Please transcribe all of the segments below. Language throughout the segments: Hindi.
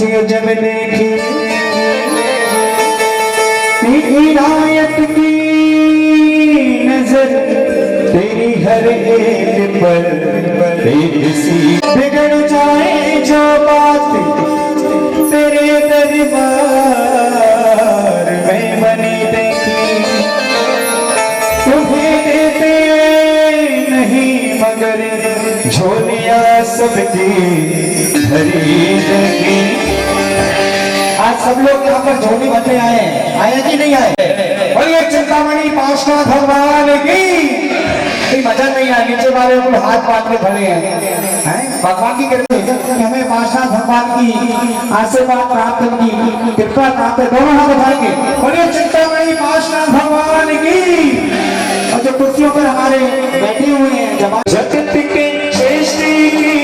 जब देखी इनायत की नजर तेरी हर एक पर सी बिगड़ जाए जो बात तेरे दरबार में बनी देखी तुम्हें देते नहीं मगर झोलियां सबकी भरी देखी। आज सब लोग यहाँ पर झोली भरने आए हैं, आए कि नहीं आए? बोलिए चिंतामणि पार्श्वनाथ भगवान की। मजा नहीं आया, नीचे वाले को हाथ बांध के खड़े हैं, भगवान की कृपा हमें पार्श्वनाथ भगवान की आशीर्वाद प्राप्त की कृपा प्राप्त। दोनों हाथ उठाएंगे, बोलिए चिंतामणि पार्श्वनाथ भगवान की। और जो कुर्सियों पर हमारे बैठे हुए हैं जगत के श्रेष्ठ की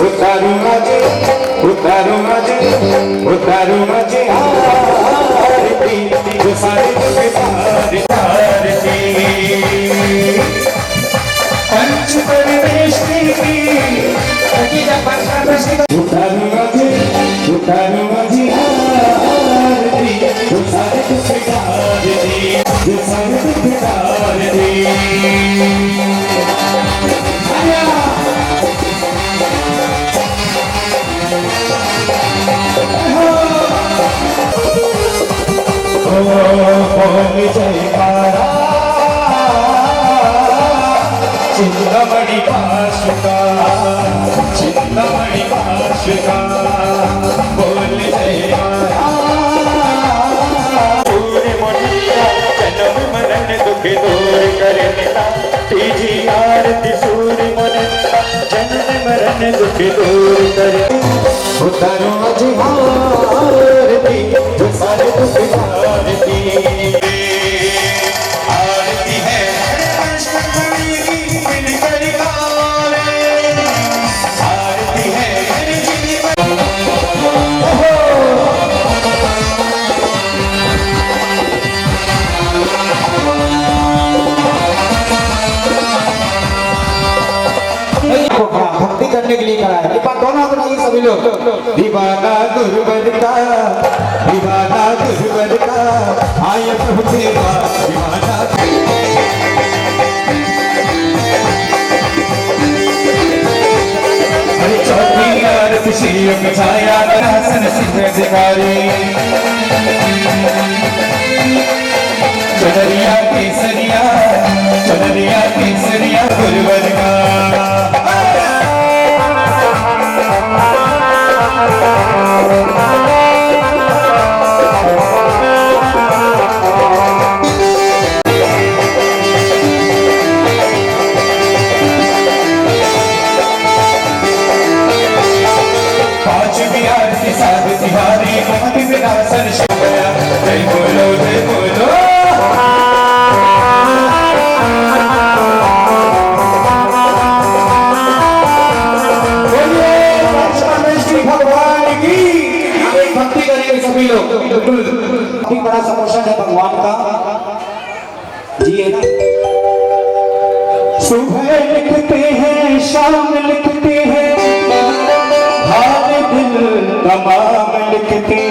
उतारू मजे उतारू मजे उतारू मजे आरती जो सारे आरती पंच परमेश की उतारू मजे आरती जो सारे आरती जो सारे आरती। जयकारा चिंतामणि पार्श्वका चिंतामणि पार्श्वका बोल जयकारा। पूरे मोनिया जन्म मरण दुख दूर करने तीजी आरती सूर्य मोनिया जन्म मरण दुख दूर करे उतारो आज आरती जो सारे दुख आरती आरती है पंचमणि की मिलकर आरती है भक्ति करने के लिए करा है। दोनों हाथ उठाइए सभी लोग। दीवाना गुरुवर का आय प्रभु देवा दीवाना चौथी आरती श्री छाया आसन सिंह अधिकारी चुनरिया केसरिया गुरुवर का बड़ा समोशन है भगवान का जी। सुबह लिखते हैं शाम लिखते हैं भाव दिल तमाम लिखते हैं।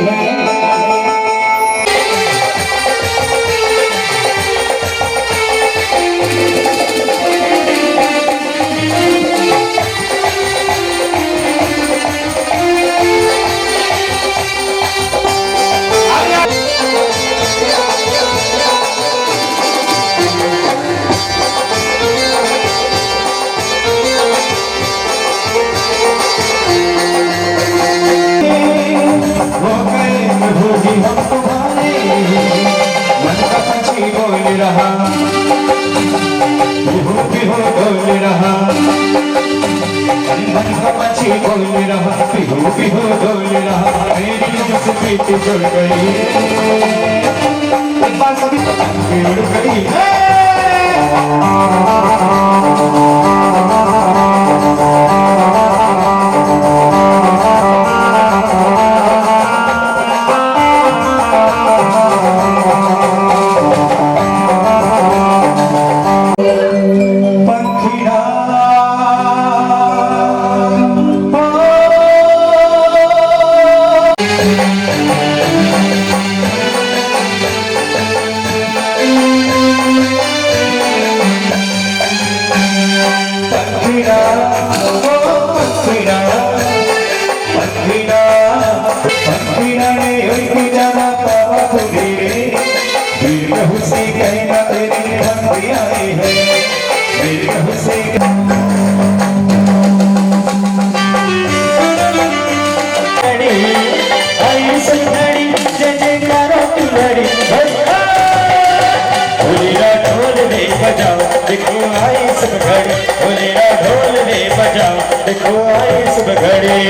मन का पंछी बोल रहा बिहू बोल रहा मन का पंछी बोल रहा बिहू बोल रहा मेरी जुल्फी जुड़ गई एक बार सभी पतंग उड़ गई। शुभ घड़ी, बोलेरा ढोल रे बजाओ, देखो आई शुभ घड़ी।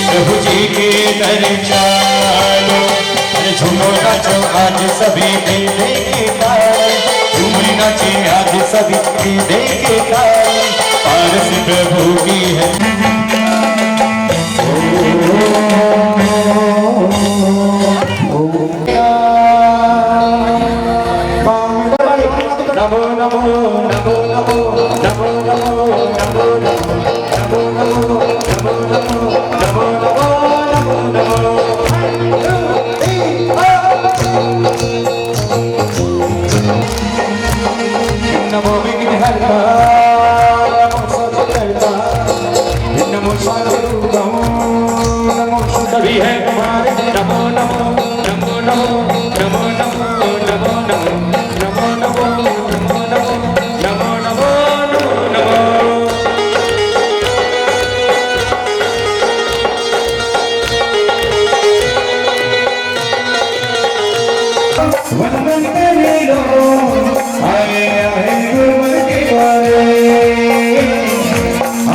प्रभु जी के दर चालो, झूमो नाचो आज सभी दिल देखे पाए, झूमो नाचे आज सभी दिल देखे पाए, पारस प्रभु की है। नमो नमो नमो नमो नमो नमो नमो नमो नमो नमो नमो नमो। नमो विघ्नहर्ता नमो सर्वकर्ता नमो सर्वरूपम नमो सभी है तुम्हारे। नमो नमो नमो नमो नमो नमो नमो नमो नमो नमो नमो नमो नमो नमो। वंदन करे लो आए आए गुरुवर के द्वारे,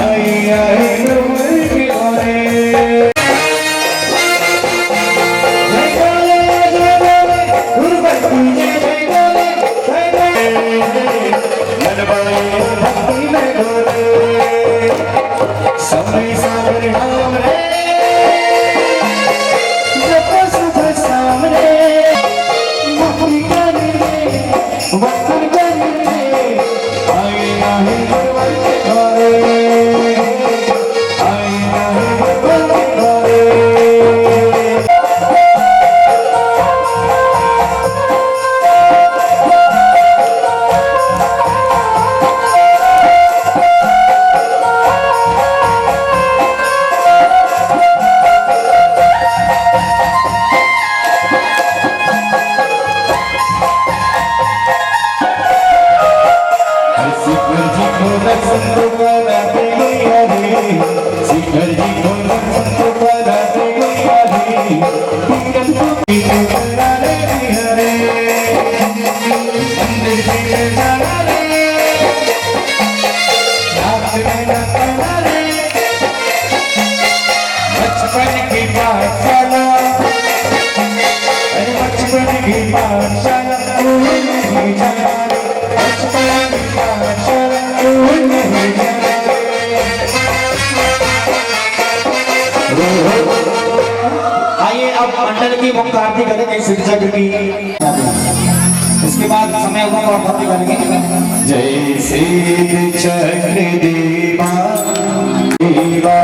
आए आए गुरुवर के द्वारे। जय बोले गुरुवर की जय बोले मन बड़े भक्ति में डोले, समय सागर नाम रे जपो शुभ सामने, वतन करने आए आए गुरुवर के द्वारे, आए आए गुरुवर के द्वारे। शिखर जी को दर्शन कराते गया रे, शिखर जी को दर्शन कराते गया रे, तीरथ को पीछे कराने दिया रे, मंदिर पे जाना रे, रात में न करना रे, बचपन की पाठशाला, अरे बचपन की पाठशाला भूल नहीं जाना रे, बचपन की पाठशाला भूल नहीं जाना रे। आइए अब मंडल की मुख्य आरती करेंगे सिद्ध चक्र की, इसके बाद समय होगा तो आप आरती करेंगे। जय सिद्ध चक्र देवा देवा,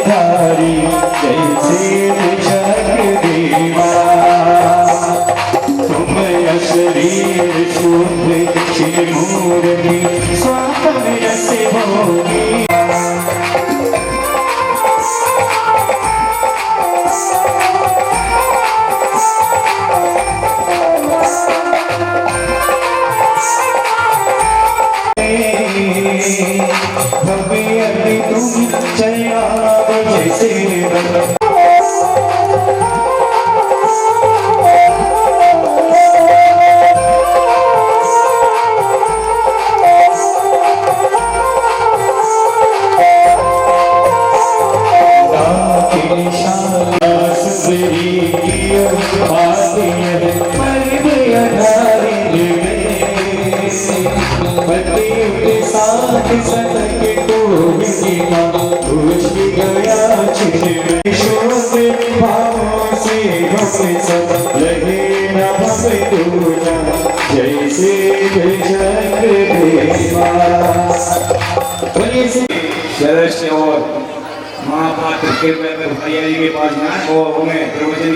धारी जैसे चक्र देवा, तुम शरीर शुद्ध शिवमूर्ति स्वातंत्र से भोगी। भव्य तुम चया जैसे सीमा पूछ गया छिन शोक भावों से हम सब लगे न हम दूजा जैसे बेशक बोलिए सदस्य और महापात्र के भैया के पास ना वो हमें प्रवचन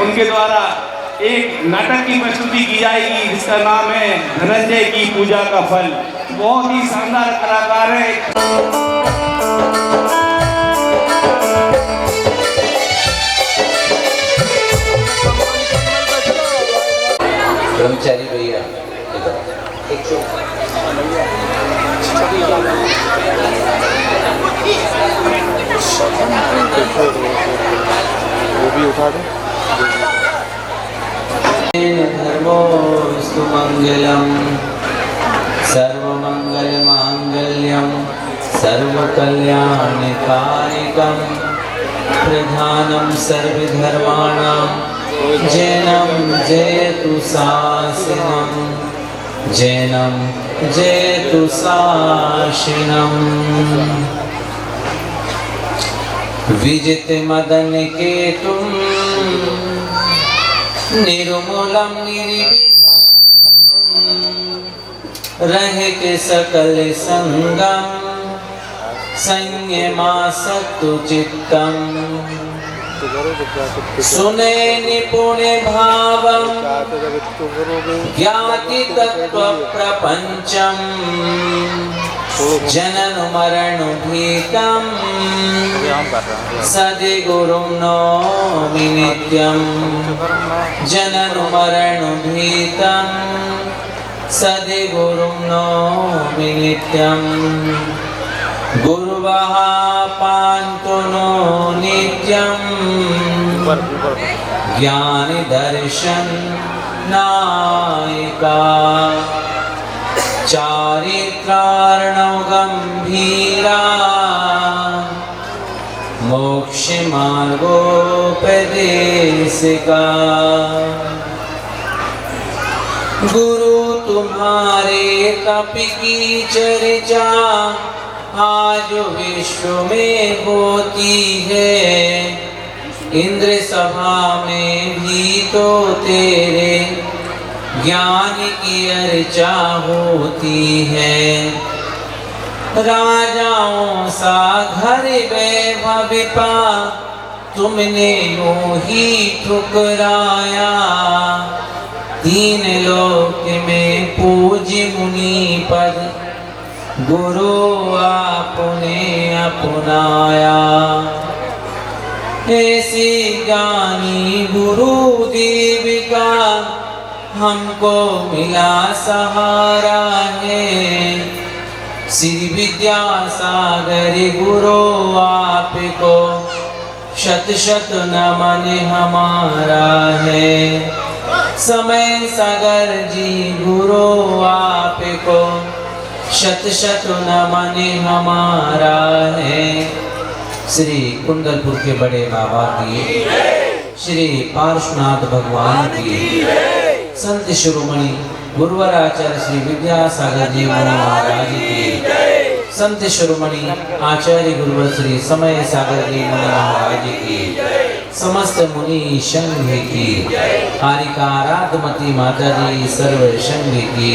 उनके द्वारा एक नाटक की प्रस्तुति की जाएगी जिसका नाम है धनंजय की पूजा का फल। बहुत ही शानदार कलाकार है। ब्रह्मचारी भैया वो भी उठा दो। धर्मोस्तु मंगलम सर्वमंगल मांगल्यम सर्वकल्याणकारिकम प्रधानम सर्वधर्माणां जैनम जयतु शासनम जैनम जयतु शासनम विजित मदन के तुम निर्मूलम निर्विघ्नं रहित सकल संगम संयमासक्तु चित्तम सुने निपुण भावम ज्ञाति तत्व प्रपंचम जनन मरण भीतम सदि गुरुं नौमि नित्यं जनन मरण भीतम सदि गुरुं नौमि नित्यं गुरुवः पान्तु नो नित्यं ज्ञान दर्शन नायिका चारित्रार्णव गंभीरा मोक्ष मार्गोपदेशिका गुरु तुम्हारे तप की चर्चा आज विश्व में होती है इंद्र सभा में भी तो तेरे ज्ञान की अर्चा होती है राजाओं सा घर वैभव पा तुमने यूं ही ठुकराया तीन लोक में पूज्य मुनि पद गुरु आपने अपनाया ऐसी ज्ञानी गुरु देविका हमको मिला सहारा है श्री विद्यासागर गुरु आपको शत शत नमन हमारा है समय सागर जी गुरु आपको शत शत नमन हमारा है श्री कुंडलपुर के बड़े बाबा की श्री पार्श्वनाथ भगवान की संत शिरोमणि गुरुवर आचार्य श्री विद्यासागर जी महाराज की संत शिरोमणि आचार्य गुरुवर श्री समय सागर जी महाराज की समस्त मुनि संघ की हारिका आराधमती माता जी सर्व संघ की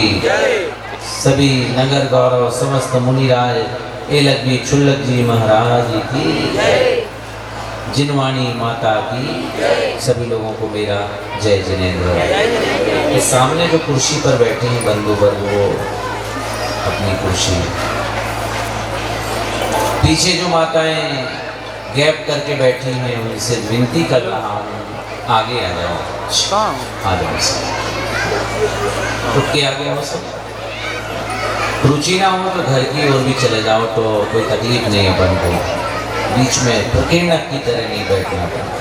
सभी नगर गौरव समस्त मुनिराज एलग्वी छुल्लक जी महाराज की जिनवाणी माता की सभी लोगों को मेरा जय जिनेन्द्र। इस सामने जो कुर्सी पर बैठे हैं बंधु वर्ग वो अपनी कुर्सी पीछे जो माताएं गैप करके बैठी हैं उनसे विनती कर रहा हूँ आगे आ जाओ आ जाओ उठ के आगे हो सब रुचि ना हो तो घर की ओर भी चले जाओ तो कोई तकलीफ नहीं है अपन को बीच में प्रकीर्णक की तरह नहीं बैठना पड़ता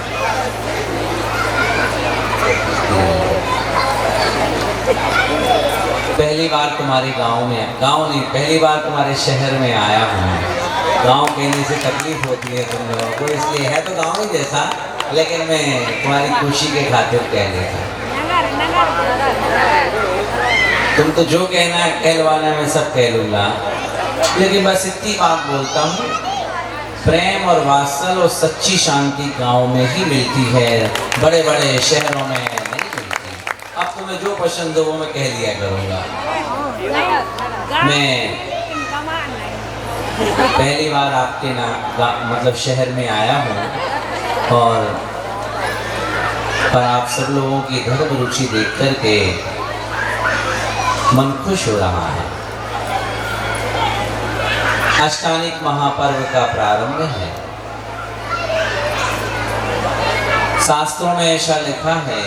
पहली बार तुम्हारे गांव नहीं पहली बार तुम्हारे शहर में आया हूँ गांव कहने से तकलीफ होती है तुम लोगों को इसलिए है तो गांव ही जैसा लेकिन मैं तुम्हारी खुशी के खातिर कह देता तुम तो जो कहना है कहलवाना मैं सब कह लूँगा लेकिन बस इतनी बात बोलता हूँ, प्रेम और वात्सल और सच्ची शांति गांव में ही मिलती है, बड़े बड़े शहरों में नहीं मिलती। अब तुम्हें जो पसंद हो वो मैं कह दिया करूँगा। मैं पहली बार आपके मतलब शहर में आया हूँ और पर आप सब लोगों की धर्म रुचि देख करके मन खुश हो रहा है। अष्टानिक महापर्व का प्रारंभ है। शास्त्रों में ऐसा लिखा है,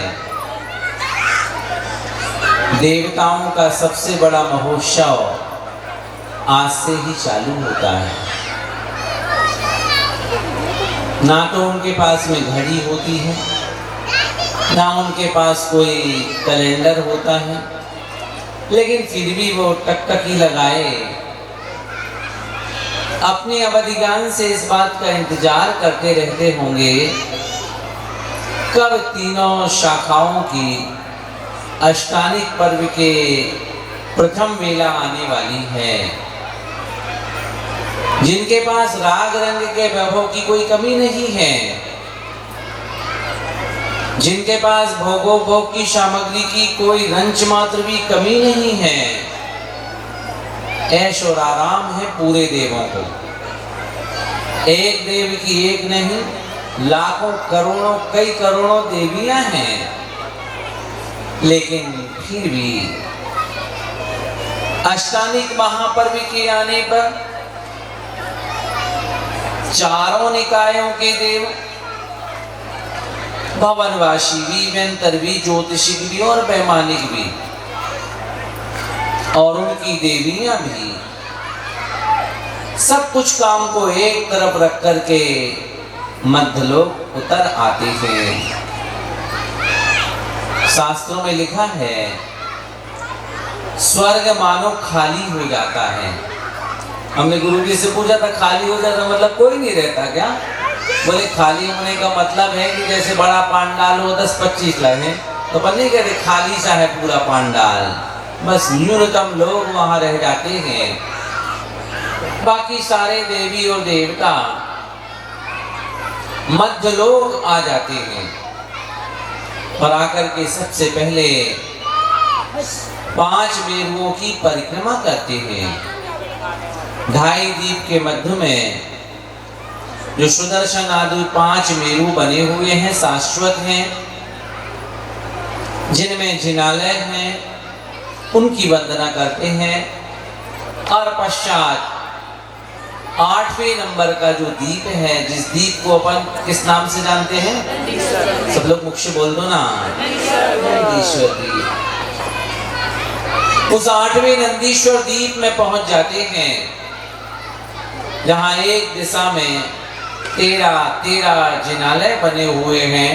देवताओं का सबसे बड़ा महोत्सव आज से ही चालू होता है। ना तो उनके पास में घड़ी होती है, ना उनके पास कोई कैलेंडर होता है, लेकिन फिर भी वो टकटकी लगाए अपनी अवधिगान से इस बात का इंतजार करते रहते होंगे कब तीनों शाखाओं की अष्टानिक पर्व के प्रथम वेला आने वाली है। जिनके पास राग रंग के वैभव की कोई कमी नहीं है, जिनके पास भोगोपभोग की सामग्री की कोई रंच मात्र भी कमी नहीं है, ऐश और आराम है पूरे देवों को। एक देव की एक नहीं, लाखों करोड़ों कई करोड़ों देवियां हैं, लेकिन फिर भी अष्टानिक महापर्व के आने पर चारों निकायों के देव, भवनवासी भी, व्यंतर भी, ज्योतिषिक भी और वैमानिक भी, और उनकी देवियां भी, सब कुछ काम को एक तरफ रख करके मध्यलोक उतर आते हैं। शास्त्रों में लिखा है, स्वर्ग मानो खाली हो जाता है। हमने गुरु जी से पूछा था, खाली हो जाता मतलब कोई नहीं रहता क्या? बोले खाली होने का मतलब है कि जैसे बड़ा पांडाल हो 10-25 लगे तो पर नहीं कहते खाली सा है पूरा पांडाल, बस न्यूनतम लोग वहां रह जाते हैं। बाकी सारे देवी और देवता मध्य लोग आ जाते हैं और आकर के सबसे पहले 5 मेरुओं की परिक्रमा करते हैं। 2.5 दीप के मध्य में जो सुदर्शन आदि 5 मेरु बने हुए हैं, शाश्वत हैं, जिनमें जिनालय हैं, उनकी वंदना करते हैं। और पश्चात 8वें नंबर का जो दीप है, जिस दीप को अपन किस नाम से जानते हैं, सब लोग मुख से बोल दो ना, नंदीश्वर दीप। उस 8वें नंदीश्वर दीप में पहुंच जाते हैं, जहां एक दिशा में 13 जिनालय बने हुए हैं।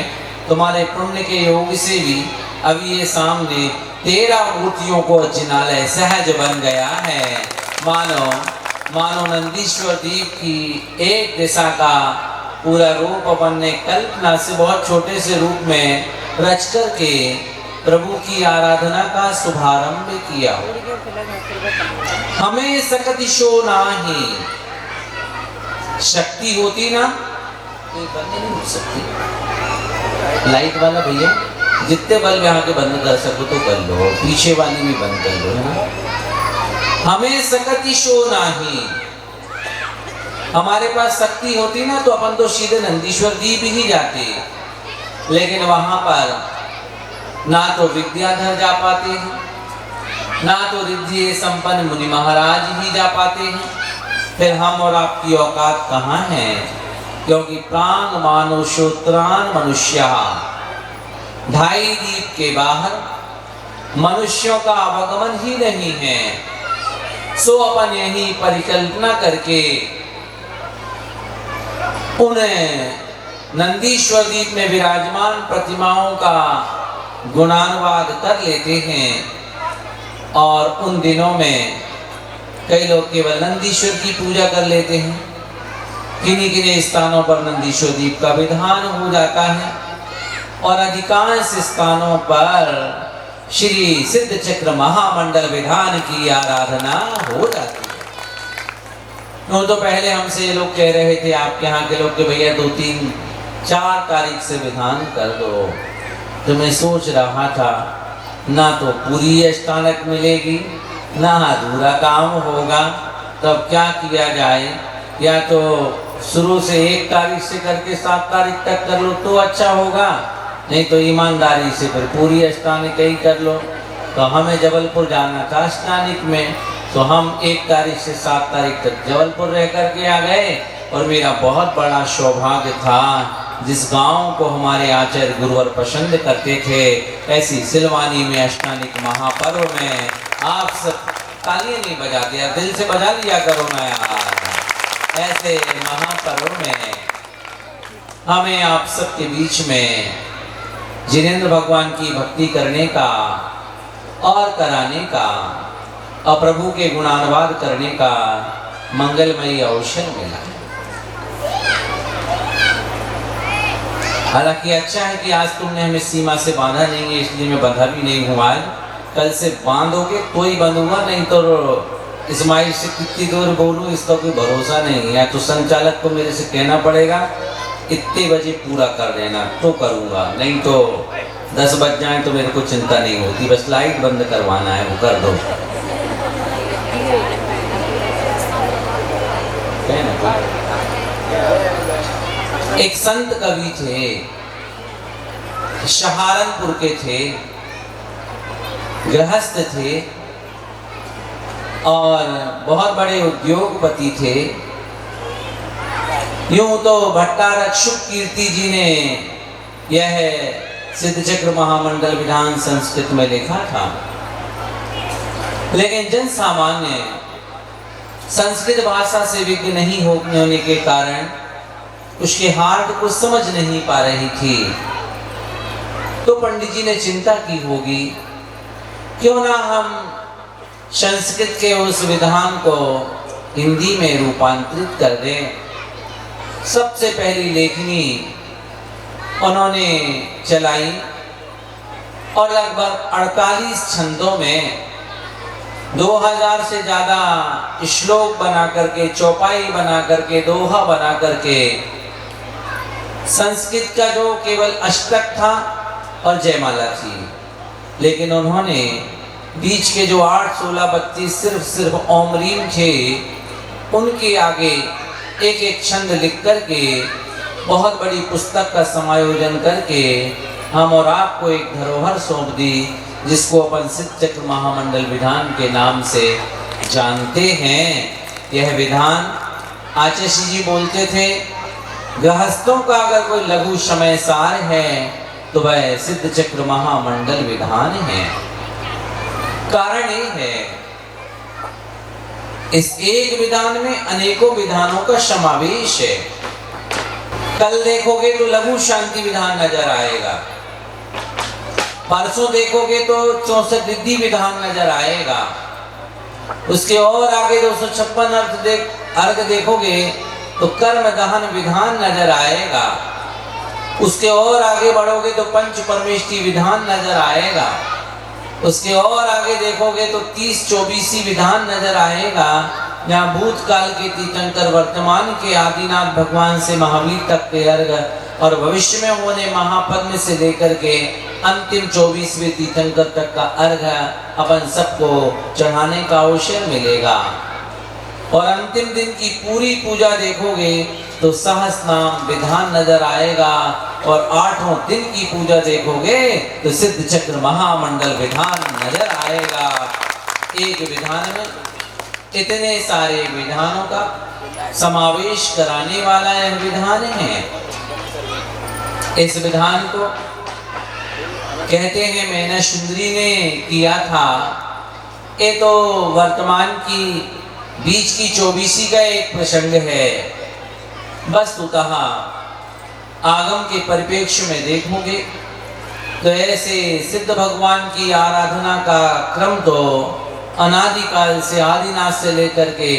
तुम्हारे पुण्य के योग से भी अभी ये सामने 13 मूर्तियों को जिनालय सहज बन गया है। मानो नंदीश्वर दीप की एक दिशा का पूरा रूप अपन ने कल्पना से बहुत छोटे से रूप में रच करके प्रभु की आराधना का शुभारंभ किया। हमें सकति शो नाही, शक्ति होती ना तो बंद नहीं हो सकती। लाइट वाला भैया जितने बल्ब यहाँ के बंद कर सको तो कर लो, पीछे वाली भी बंद कर लो, है ना। हमें सकति शो नाही, हमारे पास शक्ति होती ना तो अपन तो सीधे नंदीश्वर दीप ही जाते, लेकिन वहां पर ना तो विद्याधर जा पाते हैं, ना तो रिद्धि संपन्न मुनि महाराज ही जा पाते हैं। फिर हम और आपकी औकात कहाँ है? क्योंकि प्रांग मानुषोत्रान मनुष्य, 2.5 दीप के बाहर मनुष्यों का आवागमन ही नहीं है। सो अपन यही परिकल्पना करके उन नंदीश्वर दीप में विराजमान प्रतिमाओं का गुणानुवाद कर लेते हैं। और उन दिनों में कई लोग केवल नंदीश्वर की पूजा कर लेते हैं, किन्हीं स्थानों पर नंदीश्वर दीप का विधान हो जाता है और अधिकांश स्थानों पर श्री सिद्ध चक्र महामंडल विधान की आराधना हो जाती है। यूँ तो पहले हमसे ये लोग कह रहे थे, आपके यहाँ के लोग, कि भैया 2, 3, 4 तारीख से विधान कर दो। तो मैं सोच रहा था, ना तो पूरी अष्टानक मिलेगी, ना अधूरा काम होगा, तब क्या किया जाए? या तो शुरू से 1 तारीख से करके 7 तारीख तक कर लो तो अच्छा होगा, नहीं तो ईमानदारी से फिर पूरी अष्टानिक ही कर लो। तो हमें जबलपुर जाना था अष्टानिक में, तो हम 1 तारीख से 7 तारीख तक जबलपुर रह करके आ गए। और मेरा बहुत बड़ा सौभाग्य था, जिस गांव को हमारे आचार्य गुरुवर पसंद करते थे, ऐसी सिलवानी में अष्टानिक महापर्व में आप सब तालियां नहीं बजा दिया, दिल से बजा लिया करो ना यार। ऐसे महापर्व में हमें आप सबके बीच में जिनेंद्र भगवान की भक्ति करने का और कराने का और प्रभु के गुणानुवाद करने का मंगलमयी अवसर मिला। हालांकि अच्छा है कि आज तुमने हमें सीमा से बांधा नहीं है, इसलिए मैं बंधा भी नहीं हूँ आज। कल से बांधोगे तो ही बंधूंगा, नहीं तो इस्माइल से कितनी दूर बोलूँ इसका कोई भरोसा नहीं है। तो संचालक को मेरे से कहना पड़ेगा इतने बजे पूरा कर देना, तो करूँगा, नहीं तो 10 बज जाए तो मेरे को चिंता नहीं होती, बस लाइट बंद करवाना है, वो कर दो। एक संत कवि थे, सहारनपुर के थे, गृहस्थ थे और बहुत बड़े उद्योगपति थे। यूं तो भट्टारक कीर्ति जी ने यह सिद्ध चक्र महामंडल विधान संस्कृत में लिखा था, लेकिन जन सामान्य संस्कृत भाषा से विज्ञ नहीं होने के कारण उसके हार्ट को समझ नहीं पा रही थी। तो पंडित जी ने चिंता की होगी, क्यों ना हम संस्कृत के उस विधान को हिंदी में रूपांतरित कर दें। सबसे पहली लेखनी उन्होंने चलाई और लगभग 48 छंदों में 2000 से ज़्यादा श्लोक बना करके, चौपाई बना करके, दोहा बना करके संस्कृत का जो केवल अष्टक था और जयमाला थी, लेकिन उन्होंने बीच के जो 8, 16, 32 सिर्फ ओम रीम थे, उनके आगे एक एक छंद लिख करके बहुत बड़ी पुस्तक का समायोजन करके हम और आपको एक धरोहर सौंप दी, जिसको अपन सिद्ध चक्र महामंडल विधान के नाम से जानते हैं। यह विधान आचार्य जी बोलते थे, गृहस्थों का अगर कोई लघु समय सार है तो वह सिद्ध चक्र महामंडल विधान है। कारण ये है, इस एक विधान में अनेकों विधानों का समावेश है। कल देखोगे तो लघु शांति विधान नजर आएगा, परसों देखोगे तो 64 रिद्धि विधान नजर आएगा, उसके और आगे 256 अर्घ देखोगे तो कर्म दहन विधान नजर आएगा, उसके और आगे बढ़ोगे तो पंच परमेष्टि विधान नजर आएगा, उसके और आगे देखोगे तो 30-24 विधान नजर आएगा, जहाँ भूतकाल के तीर्थंकर वर्तमान के आदिनाथ भगवान से महावीर तक के अर्घ और भविष्य में होने महापद्म से लेकर के अंतिम 24वें तीर्थंकर तक का अर्घ अपन सबको चढ़ाने का अवसर मिलेगा। और अंतिम दिन की पूरी पूजा देखोगे तो सहस्र नाम विधान नजर आएगा, और 8वें दिन की पूजा देखोगे तो सिद्ध चक्र महामंडल विधान नजर आएगा। एक विधान में इतने सारे विधानों का समावेश कराने वाला यह विधान है। इस विधान को कहते हैं मैना सुंदरी ने किया था। ये तो वर्तमान की बीच की 24वीं का एक प्रसंग है। वस्तुतः आगम के परिप्रेक्ष्य में देखोगे तो ऐसे सिद्ध भगवान की आराधना का क्रम तो अनादिकाल से, आदिनाथ से लेकर के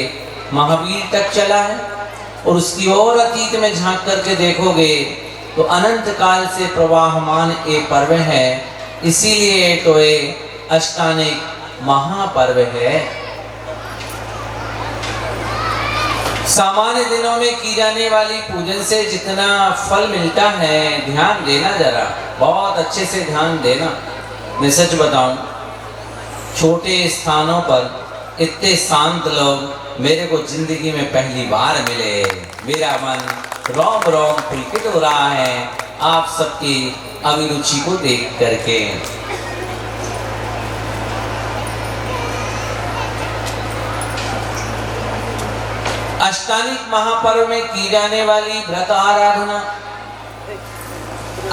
महावीर तक चला है, और उसकी और अतीत में झांक करके देखोगे तो अनंत काल से प्रवाहमान एक पर्व है। इसीलिए तो ये अष्टानिक महापर्व है। सामान्य दिनों में की जाने वाली पूजन से जितना फल मिलता है, ध्यान देना जरा, बहुत अच्छे से ध्यान देना। मैं सच बताऊं, छोटे स्थानों पर इतने शांत लोग मेरे को जिंदगी में पहली बार मिले। मेरा मन रोम रोम पुलकित हो रहा है आप सबकी अभिरुचि को देख करके। अष्टानिक महापर्व में की जाने वाली व्रत आराधना,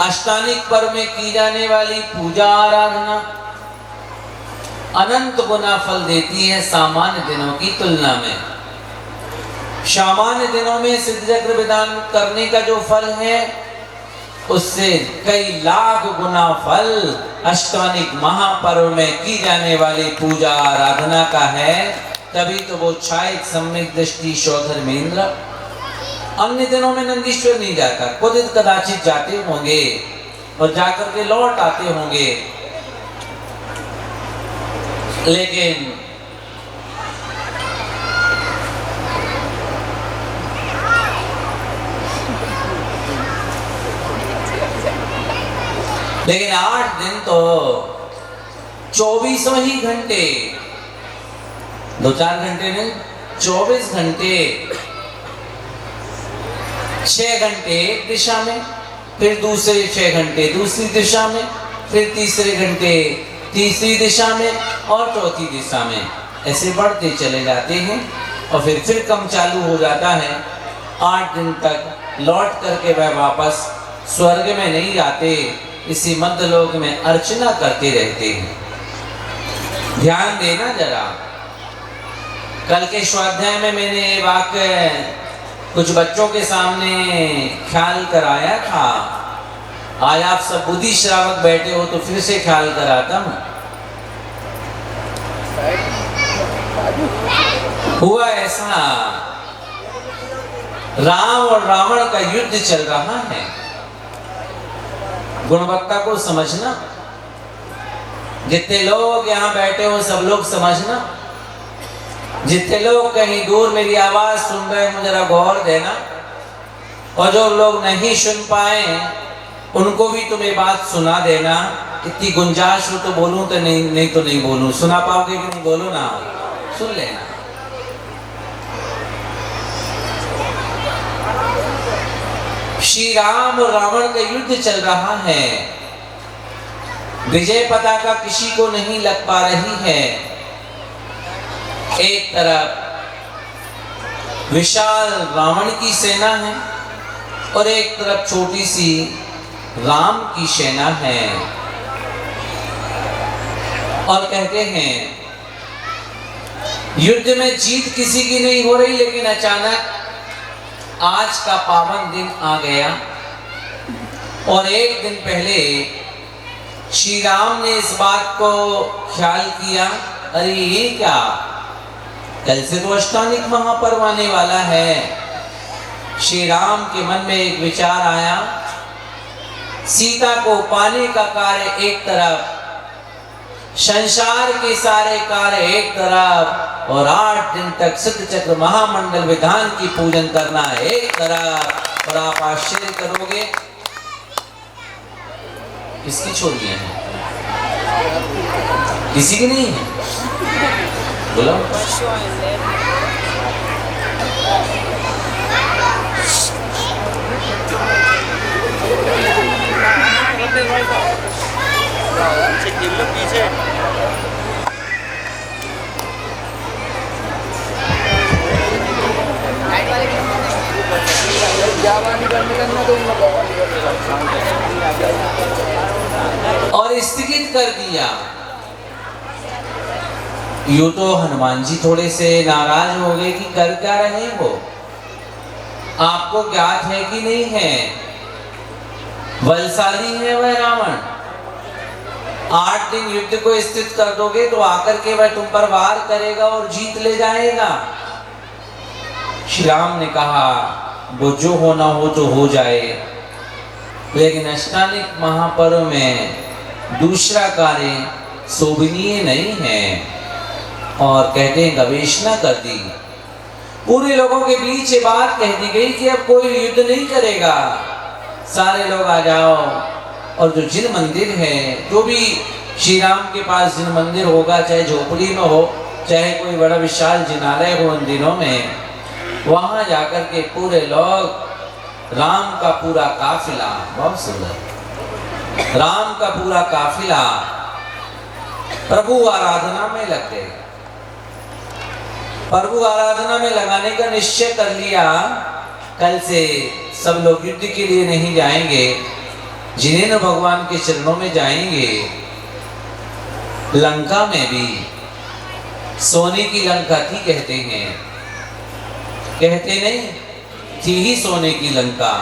अष्टानिक पर्व में की जाने वाली पूजा आराधना अनंत गुना फल देती है सामान्य दिनों की तुलना में। सामान्य दिनों में सिद्ध चक्र विधान करने का जो फल है, उससे कई लाख गुना फल अष्टानिक महापर्व में की जाने वाली पूजा आराधना का है। तभी तो वो छायक सम्यक दृष्टि शोधर्मेंद्र अन्य दिनों में नंदीश्वर नहीं जाता, कुदित कदाचित जाते होंगे और जाकर के लौट आते होंगे, लेकिन लेकिन 8 दिन तो 24 ही घंटे, 2-4 घंटे नहीं, 24 घंटे, 6 घंटे एक दिशा में, फिर दूसरे 6 घंटे दूसरी दिशा में, फिर तीसरे घंटे तीसरी दिशा में और चौथी दिशा में, ऐसे बढ़ते चले जाते हैं और फिर कम चालू हो जाता है। 8 दिन तक लौट करके वह वापस स्वर्ग में नहीं जाते, इसी मध्य लोक में अर्चना करते रहते हैं। ध्यान देना जरा। कल के स्वाध्याय में मैंने ये वाक्य कुछ बच्चों के सामने ख्याल कराया था। आज आप सब बुद्धि श्रावक बैठे हो तो फिर से ख्याल कराता हूं। हुआ ऐसा, राम और रावण का युद्ध चल रहा है। गुणवत्ता को समझना, जितने लोग यहाँ बैठे हो सब लोग समझना, जितने लोग कहीं दूर मेरी आवाज सुन रहे हो जरा गौर देना, और जो लोग नहीं सुन पाए उनको भी तुम्हें बात सुना देना। इतनी गुंजाइश हो तो बोलूं तो नहीं तो नहीं बोलूं। सुना पाओगे कि नहीं? बोलो ना, सुन लेना। श्री राम और रावण का युद्ध चल रहा है। विजय पताका किसी को नहीं लग पा रही है। एक तरफ विशाल रावण की सेना है और एक तरफ छोटी सी राम की सेना है। और कहते हैं युद्ध में जीत किसी की नहीं हो रही, लेकिन अचानक आज का पावन दिन आ गया और एक दिन पहले श्री राम ने इस बात को ख्याल किया, अरे ये क्या, कल से तो अष्टानिक महापर्व आने वाला है। श्री राम के मन में एक विचार आया, सीता को पाने का कार्य एक तरफ, संसार के सारे कार्य एक तरफ, और 8 दिन तक सिद्ध चक्र महामंडल विधान की पूजन करना एक तरफ। और आप आश्चर्य करोगे किसकी छोड़ दिए हैं? किसी की नहीं है। बोलो। पीछे और स्थगित कर दिया। यूं तो हनुमान जी थोड़े से नाराज हो गए कि कर क्या रहे हो, आपको ज्ञात है कि नहीं है, बलशाली है वह रावण। 8 दिन युद्ध को स्थित कर दोगे तो आकर के वह तुम पर वार करेगा और जीत ले जाएगा। श्री राम ने कहा वो जो होना हो तो हो जाए, लेकिन अष्टानिक महापर्व में दूसरा कार्य शोभनीय नहीं है। और कहते हैं गवेषणा कर दी। पूरे लोगों के बीच ये बात कह दी गई कि अब कोई युद्ध नहीं करेगा, सारे लोग आ जाओ। और जो जिन मंदिर है, जो भी श्री राम के पास जिन मंदिर होगा, चाहे झोपड़ी में हो, चाहे कोई बड़ा विशाल जिनालय हो उन दिनों में, वहां जाकर के पूरे लोग राम का पूरा काफिला, बहुत सुंदर, राम का पूरा काफिला प्रभु आराधना में लग गए। प्रभु आराधना में लगाने का निश्चय कर लिया। कल से सब लोग युद्ध के लिए नहीं जाएंगे, जिनेन्द्र भगवान के चरणों में जाएंगे। लंका में भी सोने की लंका थी, कहते हैं, कहते नहीं थी ही सोने की लंका।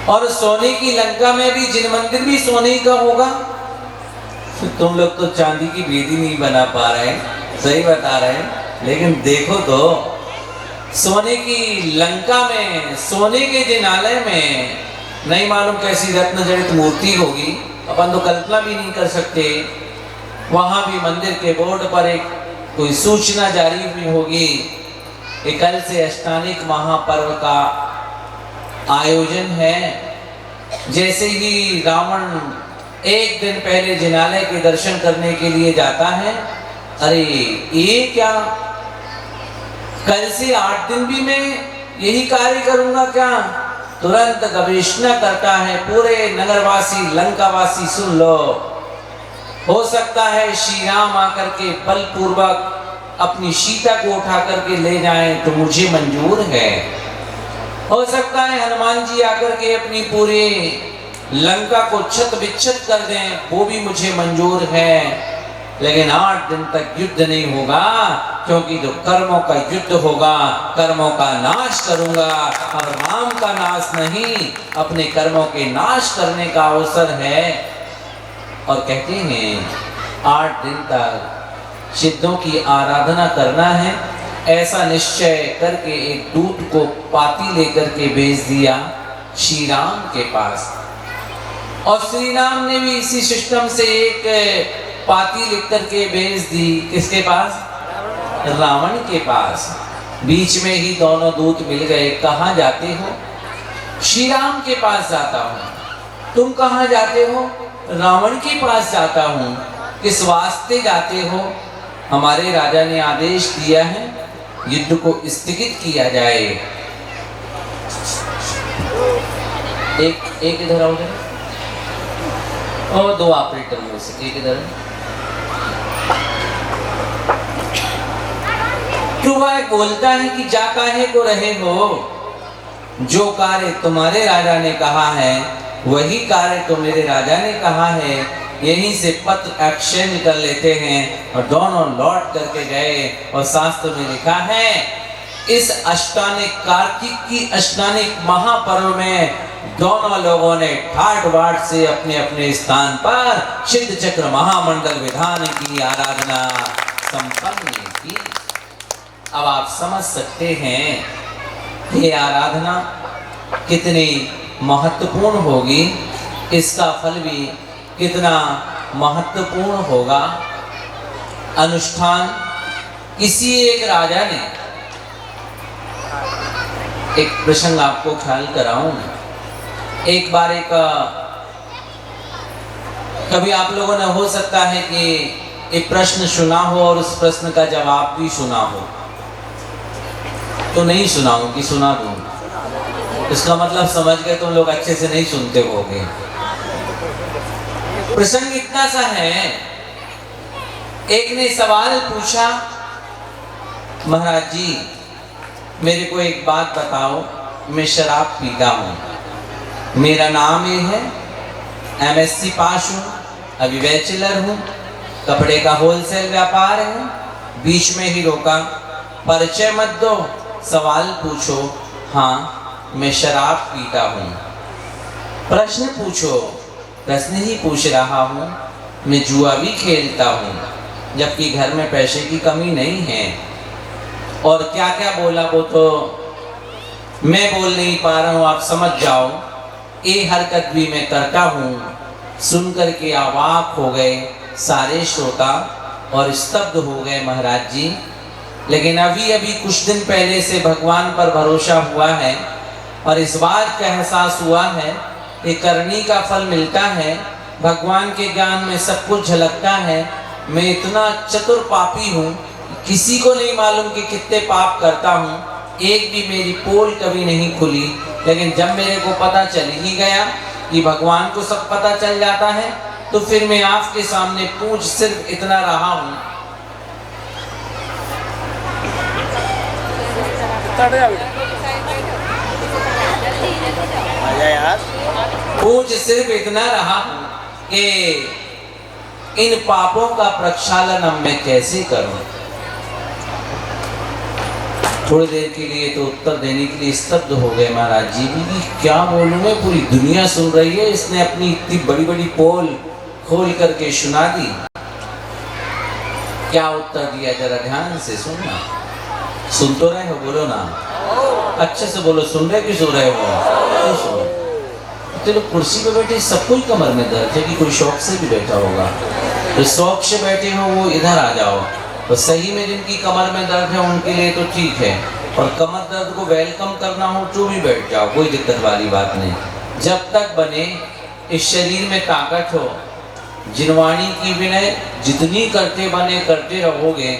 और सोने की लंका में भी जिन मंदिर भी सोने का होगा। तुम लोग तो चांदी की बेदी नहीं बना पा रहे, सही बता रहे हैं, लेकिन देखो तो सोने की लंका में, सोने के जिनालय में, नहीं मालूम कैसी रत्न जड़ित मूर्ति होगी, अपन तो कल्पना भी नहीं कर सकते। वहां भी मंदिर के बोर्ड पर एक कोई सूचना जारी हुई होगी कि कल से अष्टानिक महापर्व का आयोजन है। जैसे ही रावण एक दिन पहले जिनालय के दर्शन करने के लिए जाता है, अरे ये क्या, कल से 8 दिन भी मैं यही कार्य करूंगा क्या? तुरंत गवेषणा करता है, पूरे नगरवासी, लंकावासी सुन लो। हो सकता है श्री राम आकर के बलपूर्वक अपनी सीता को उठा करके ले जाएं तो मुझे मंजूर है। हो सकता है हनुमान जी आकर के अपनी पूरी लंका को छत विच्छत कर दें, वो भी मुझे मंजूर है। लेकिन 8 दिन तक युद्ध नहीं होगा, क्योंकि जो कर्मों का युद्ध होगा, कर्मों का नाश करूंगा। और राम का नाश नहीं, अपने कर्मों के नाश करने का अवसर है। और कहते हैं 8 दिन तक सिद्धों की आराधना करना है। ऐसा निश्चय करके एक दूत को पाती लेकर के भेज दिया श्री राम के पास। और श्री राम ने भी इसी सिस्टम से एक पाती लिख करके भेज दी, किसके पास? रावण के पास। बीच में ही दोनों दूत मिल गए। कहाँ जाते हो? श्री राम के पास जाता हूँ। तुम कहाँ जाते हो? रावण के पास जाता हूँ। किस वास्ते जाते हो? हमारे राजा ने आदेश दिया है युद्ध को स्थगित किया जाए। एक इधर आओ जरा, और 2 ऑपरेटर में से एक इधर। तो वह बोलता है कि जा काहे को रहे हो, जो कार्य तुम्हारे राजा ने कहा है वही कार्य तो मेरे राजा ने कहा है। यहीं से पत्र एक्सचेंज कर लेते हैं। और दोनों लौट करके गए। और शास्त्र में लिखा है इस अष्टानिक कार्तिक की अष्टानिक महापर्व में दोनों लोगों ने ठाट बाट से अपने अपने स्थान पर सिद्ध चक्र महामंडल विधान की आराधना संपन्न की। अब आप समझ सकते हैं ये आराधना कितनी महत्वपूर्ण होगी, इसका फल भी कितना महत्वपूर्ण होगा। अनुष्ठान किसी एक राजा ने, एक प्रसंग आपको ख्याल कराऊं। एक बार कभी आप लोगों ने हो सकता है कि एक प्रश्न सुना हो और उस प्रश्न का जवाब भी सुना हो, तो नहीं सुनाऊं कि सुना दूं, इसका मतलब समझ गए तुम लोग अच्छे से नहीं सुनते होगे। प्रसंग इतना सा है, एक ने सवाल पूछा, महाराज जी मेरे को एक बात बताओ, मैं शराब पीता हूँ, मेरा नाम ये है, MSc पास हूँ, अभी बैचलर हूँ, कपड़े का होलसेल व्यापार है। बीच में ही रोका, परिचय मत दो, सवाल पूछो। हाँ मैं शराब पीता हूँ। प्रश्न पूछो, प्रश्न ही पूछ रहा हूँ। मैं जुआ भी खेलता हूँ, जबकि घर में पैसे की कमी नहीं है। और क्या क्या बोला वो तो मैं बोल नहीं पा रहा हूँ, आप समझ जाओ। ये हरकत भी मैं करता हूँ। सुन करके अवाक हो गए सारे श्रोता और स्तब्ध हो गए। महाराज जी लेकिन अभी अभी कुछ दिन पहले से भगवान पर भरोसा हुआ है और इस बात का एहसास हुआ है कि करनी का फल मिलता है, भगवान के ज्ञान में सब कुछ झलकता है। मैं इतना चतुर पापी हूँ, किसी को नहीं मालूम कि कितने पाप करता हूँ, एक भी मेरी पोल कभी नहीं खुली। लेकिन जब मेरे को पता चल ही गया कि भगवान को सब पता चल जाता है, तो फिर मैं आपके सामने पूछ सिर्फ इतना रहा हूँ, पूछ सिर्फ इतना रहा हूँ कि इन पापों का प्रक्षालन अब मैं कैसे करूं। थोड़ी देर के लिए तो उत्तर देने के लिए स्तब्ध हो गए महाराज जी भी, क्या बोलूं मैं, पूरी दुनिया सुन रही है, इसने अपनी इतनी बड़ी बड़ी पोल खोल करके सुना दी। क्या उत्तर दिया जरा ध्यान से सुनना। सुन तो रहे हो, बोलो ना, अच्छे से बोलो, सुन रहे कि सो रहे हो? तो लोग कुर्सी पे बैठे, सबको ही कमर में दर्द है कि कोई शौक से भी बैठा होगा, तो शौक से बैठे हो वो इधर आ जाओ। तो सही में जिनकी कमर में दर्द है उनके लिए तो ठीक है, और कमर दर्द को वेलकम करना हो तो भी बैठ जाओ, कोई दिक्कत वाली बात नहीं। जब तक बने इस शरीर में ताकत हो, जिनवाणी की विनय जितनी करते बने करते रहोगे,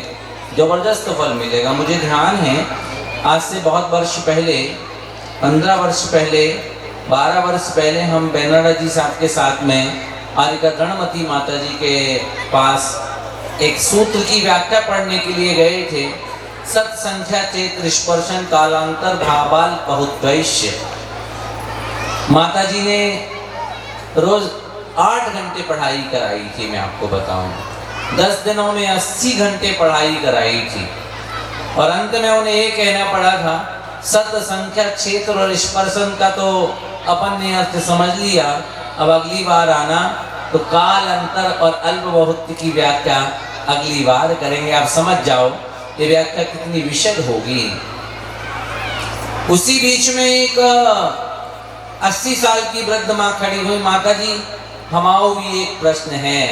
जबरदस्त फल मिलेगा। मुझे ध्यान है आज से बहुत वर्ष पहले, 15 वर्ष पहले, 12 वर्ष पहले हम बेनरा जी साहब के साथ में आरिका गणमती माता जी के पास एक सूत्र की व्याख्या पढ़ने के लिए गए थे। सत संख्या चेत्र स्पर्शन कालांतर भाबाल बहुत वैश्य। माता जी ने रोज 8 घंटे पढ़ाई कराई थी, मैं आपको बताऊं 10 दिनों में 80 घंटे पढ़ाई कराई थी, और अंत में उन्हें ये कहना पड़ा था, सत संख्या क्षेत्र और स्पर्शन का तो अपन ने अर्थ समझ लिया, अब अगली बार आना तो काल अंतर और अल्प बहुत की व्याख्या अगली बार करेंगे। आप समझ जाओ ये व्याख्या कितनी विशद होगी। उसी बीच में एक 80 साल की वृद्ध माँ खड़ी हुई, माता जी हमाओ भी एक प्रश्न है।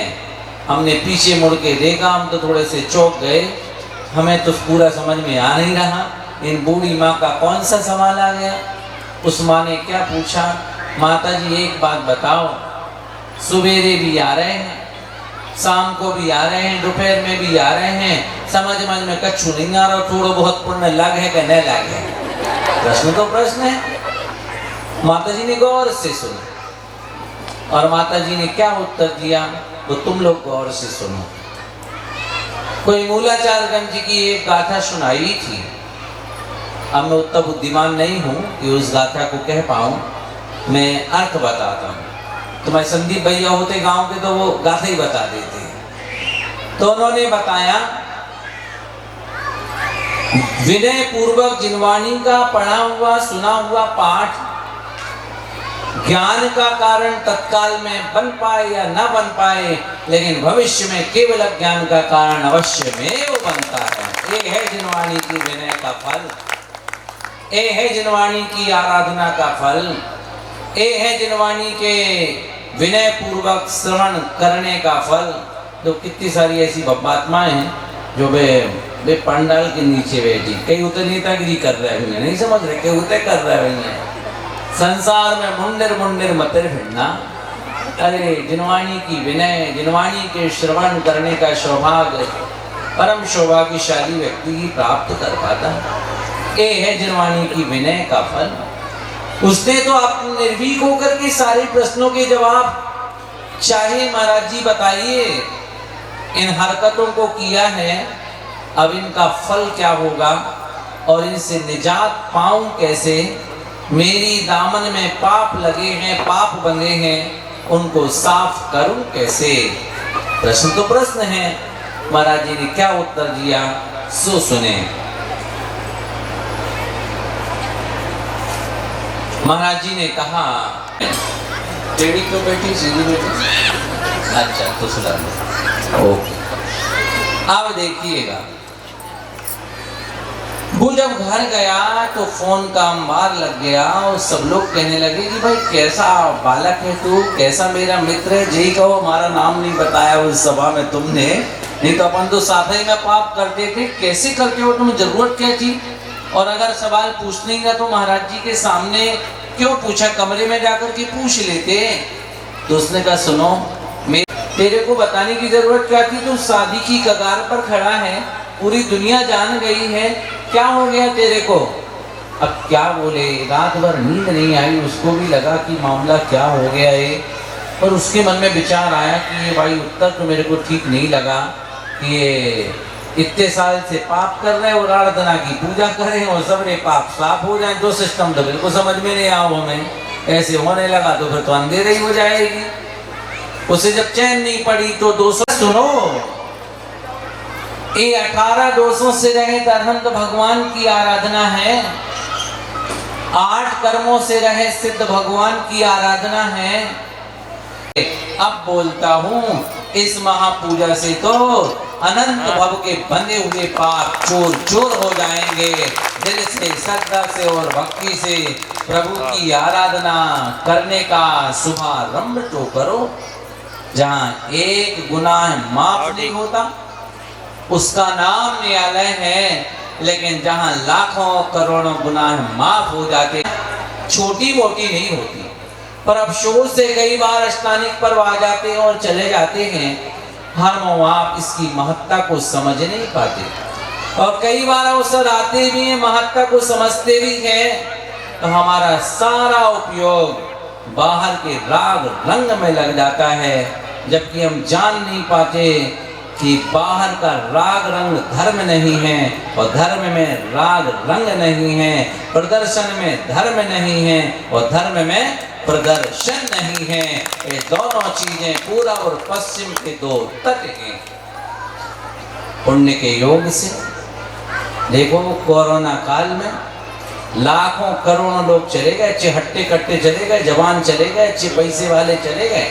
हमने पीछे मुड़ के देखा, हम तो थोड़े से चौंक गए, हमें तो पूरा समझ में आ नहीं रहा, इन बूढ़ी माँ का कौन सा सवाल आ गया। उस माँ ने क्या पूछा, माता जी एक बात बताओ, सवेरे भी आ रहे हैं, शाम को भी आ रहे हैं, दोपहर में भी आ रहे हैं, समझ में कछु नहीं आ रहा, थोड़ा बहुत पुण्य लग है कि नहीं लग है। प्रश्न तो प्रश्न है। माता जी ने गौर से सुना, और माता जी ने क्या उत्तर दिया वो तुम लोग गौर से सुनो। कोई मूलाचारगंज जी की एक गाथा सुनाई थी। अब मैं उतना बुद्धिमान नहीं हूँ कि उस गाथा को कह पाऊँ, मैं अर्थ बताता हूँ। तुम्हारे संदीप भैया होते गांव के तो वो गाथा ही बता देते हैं। तो उन्होंने बताया, विनय पूर्वक जिनवाणी का पढ़ा हुआ सुना हुआ पाठ ज्ञान का कारण तत्काल में बन पाए या न बन पाए, लेकिन भविष्य में केवल ज्ञान का कारण अवश्य में वो बनता है। ये है जिनवाणी की विनय का फल, ये है जिनवाणी की आराधना का फल, ये है जिनवाणी के विनय पूर्वक श्रवण करने का फल। तो कितनी सारी ऐसी बब्बात्माएं हैं जो वे पंडाल के नीचे बैठी, कई उतर नेतागिरी कर रहे हैं, नहीं समझ रहे, कई उतर कर रहे हैं संसार में मुंडर मुंडर मतर फिरना। अरे जिनवाणी की विनय, जिनवाणी के श्रवण करने का सौभाग्य परम सौभाग्यशाली व्यक्ति ही प्राप्त कर पाता। ये है जिनवाणी की विनय का फल। उसने तो आप निर्भीक होकर के सारे प्रश्नों के जवाब चाहे महाराज जी बताइए, इन हरकतों को किया है, अब इनका फल क्या होगा और इनसे निजात पाऊं कैसे। मेरी दामन में पाप लगे हैं, पाप बंधे हैं, उनको साफ करूं कैसे। प्रश्न तो प्रश्न है। महाराज जी ने क्या उत्तर दिया सो सुने। महाराज जी ने कहा, टेढ़ी क्यों बैठी, सीधी बैठी? अच्छा तो सुना लो, ओके। अब देखिएगा, वो जब घर गया तो फोन का अंबार लग गया और सब लोग कहने लगे कि भाई कैसा बालक है तू, कैसा मेरा मित्र है। जी कहो हमारा नाम नहीं बताया उस सभा में तुमने, नहीं तो अपन तो साथ ही में पाप करते थे, कैसे करते हो तुम, जरूरत क्या थी? और अगर सवाल पूछने ही ना तो महाराज जी के सामने क्यों पूछा, कमरे में जाकर के पूछ लेते। तो उसने कहा सुनो, तेरे को बताने की जरूरत क्या थी, तू शादी की कगार पर खड़ा है, पूरी दुनिया जान गई है, क्या हो गया तेरे को? अब क्या बोले, रात भर नींद नहीं आई, उसको भी लगा कि मामला क्या हो गया है। पर उसके मन में विचार आया कि ये भाई उत्तर तो मेरे को ठीक नहीं लगा कि ये इतने साल से पाप कर रहे हैं और आराधना की पूजा कर रहे हैं और सबरे पाप साफ हो जाए, तो सिस्टम तो बिल्कुल समझ में नहीं आओ हमें। ऐसे होने लगा तो फिर तो अंधेरे ही हो जाएगी। उसे जब चैन नहीं पड़ी तो दोषों, सुनो, ये 18 दोषों से रहित अरहंत भगवान की आराधना है, 8 कर्मों से रहे सिद्ध भगवान की आराधना है। अब बोलता हूँ, इस महापूजा से तो अनंत भव के बंधे हुए पाप चूर चूर हो जाएंगे। दिल से, श्रद्धा से और भक्ति से प्रभु की आराधना करने का शुभारंभ तो करो। जहाँ एक गुनाह माफ नहीं होता उसका नाम न्यायालय है, लेकिन जहाँ लाखों करोड़ों गुनाह माफ हो जाते, छोटी मोटी नहीं होती, पर अफसोस से कई बार स्थानिक पर्व आ जाते हैं और चले जाते हैं। हम आप इसकी महत्ता को समझ नहीं पाते, और कई बार अवसर आते भी हैं, महत्ता को समझते भी हैं, तो हमारा सारा उपयोग बाहर के राग रंग में लग जाता है, जबकि हम जान नहीं पाते कि बाहर का राग रंग धर्म नहीं है और धर्म में राग रंग नहीं है, प्रदर्शन में धर्म नहीं है और धर्म में प्रदर्शन नहीं है। ये दोनों चीजें पूर्व और पश्चिम के दो तट हैं। पुण्य के योग से देखो, कोरोना काल में लाखों करोड़ों लोग चले गए, अच्छे हट्टे कट्टे चले गए, जवान चले गए, अच्छे पैसे वाले चले गए,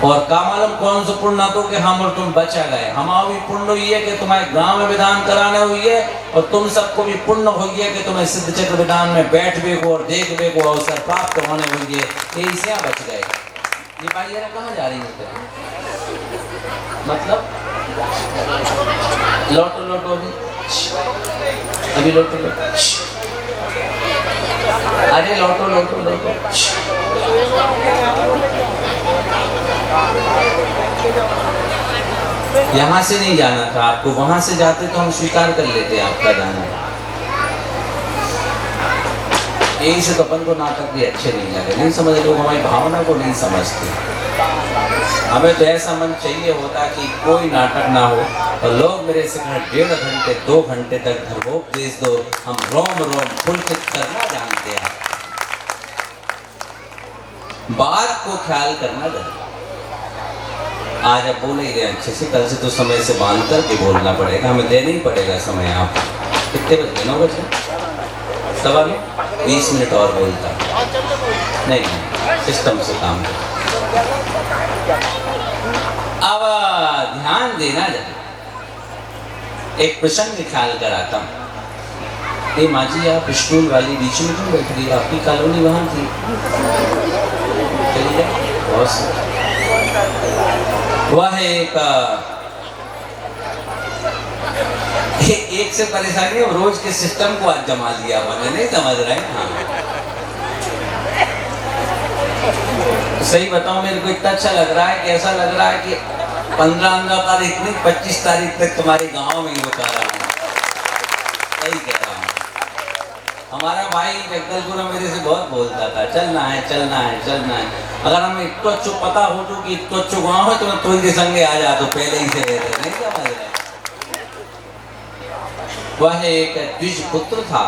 और का मालूम कौन सा पुण्य तो कि हम और तुम बचा गए। हमारा भी पुण्य हुई है कि तुम्हारे गांव में विधान कराने हुई है, और तुम सबको भी पुण्य हुई है कि तुम्हें सिद्ध चक्र विधान में बैठने को और देखने को अवसर प्राप्त होने हुई है। ये इसे बच गए। ये भाई यार कहाँ जा रही होते, मतलब लौटो लौटो अभी लौटो लौटो, अरे लौटो लौटो लौटो। यहाँ से नहीं जाना था आपको, वहां से जाते तो हम स्वीकार कर लेते आपका जाना। यही से तो अपन को नाटक भी अच्छे नहीं लगे, नहीं समझ, लोग हमारी भावना को नहीं समझते। हमें तो ऐसा मन चाहिए होता कि कोई नाटक ना हो और लोग मेरे से 1.5 घंटे 2 घंटे तक धर्मोपदेश दो, हम रोम रोम पुलकित करना जानते हैं। बात को ख्याल करना जानते। आज अब बोले ही रहे अच्छे से, कल से तो समय से बांध करके बोलना पड़ेगा, हमें देना ही पड़ेगा समय। आप कितने बजे, 9 बजे, सवा में 20 मिनट और बोलता नहीं, सिस्टम से काम कर। अब ध्यान देना जरूर। एक प्रसंग ख्याल कराता हूँ। ये माँ जी, आप स्कूल वाली बीच में क्यों बैठ गई? आपकी कॉलोनी वहाँ थी, चलिए बहुत। वह एक से परेशानी है, रोज के सिस्टम को आज जमा लिया मैंने, नहीं समझ रहे हैं। हाँ, सही बताऊं, मेरे को इतना अच्छा लग रहा है कि ऐसा लग रहा है कि 15 तारीख नहीं 25 तारीख तक तुम्हारे गांव में ही होता रहा हूँ। सही कह रहा हूँ। हमारा भाई जगदलपुर मेरे से बहुत बोलता था, चलना है चलना है चलना है। अगर हमें इतना अच्छो पता हो तो कि इतना अच्छो गाँव है तो मैं तुझे संगे आ जा, तो पहले ही से रहते, नहीं समझ रहे। वह एक द्विज पुत्र था,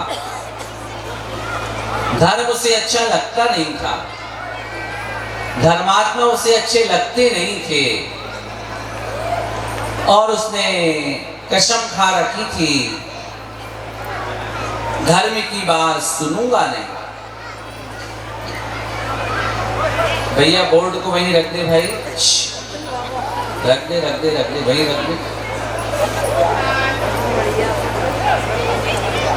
धर्म उसे अच्छा लगता नहीं था, धर्मात्मा उसे अच्छे लगते नहीं थे, और उसने कसम खा रखी थी धर्म की बात सुनूंगा नहीं। भैया बोर्ड को वहीं रख दे भाई, रख दे रख दे रख दे वहीं रख दे।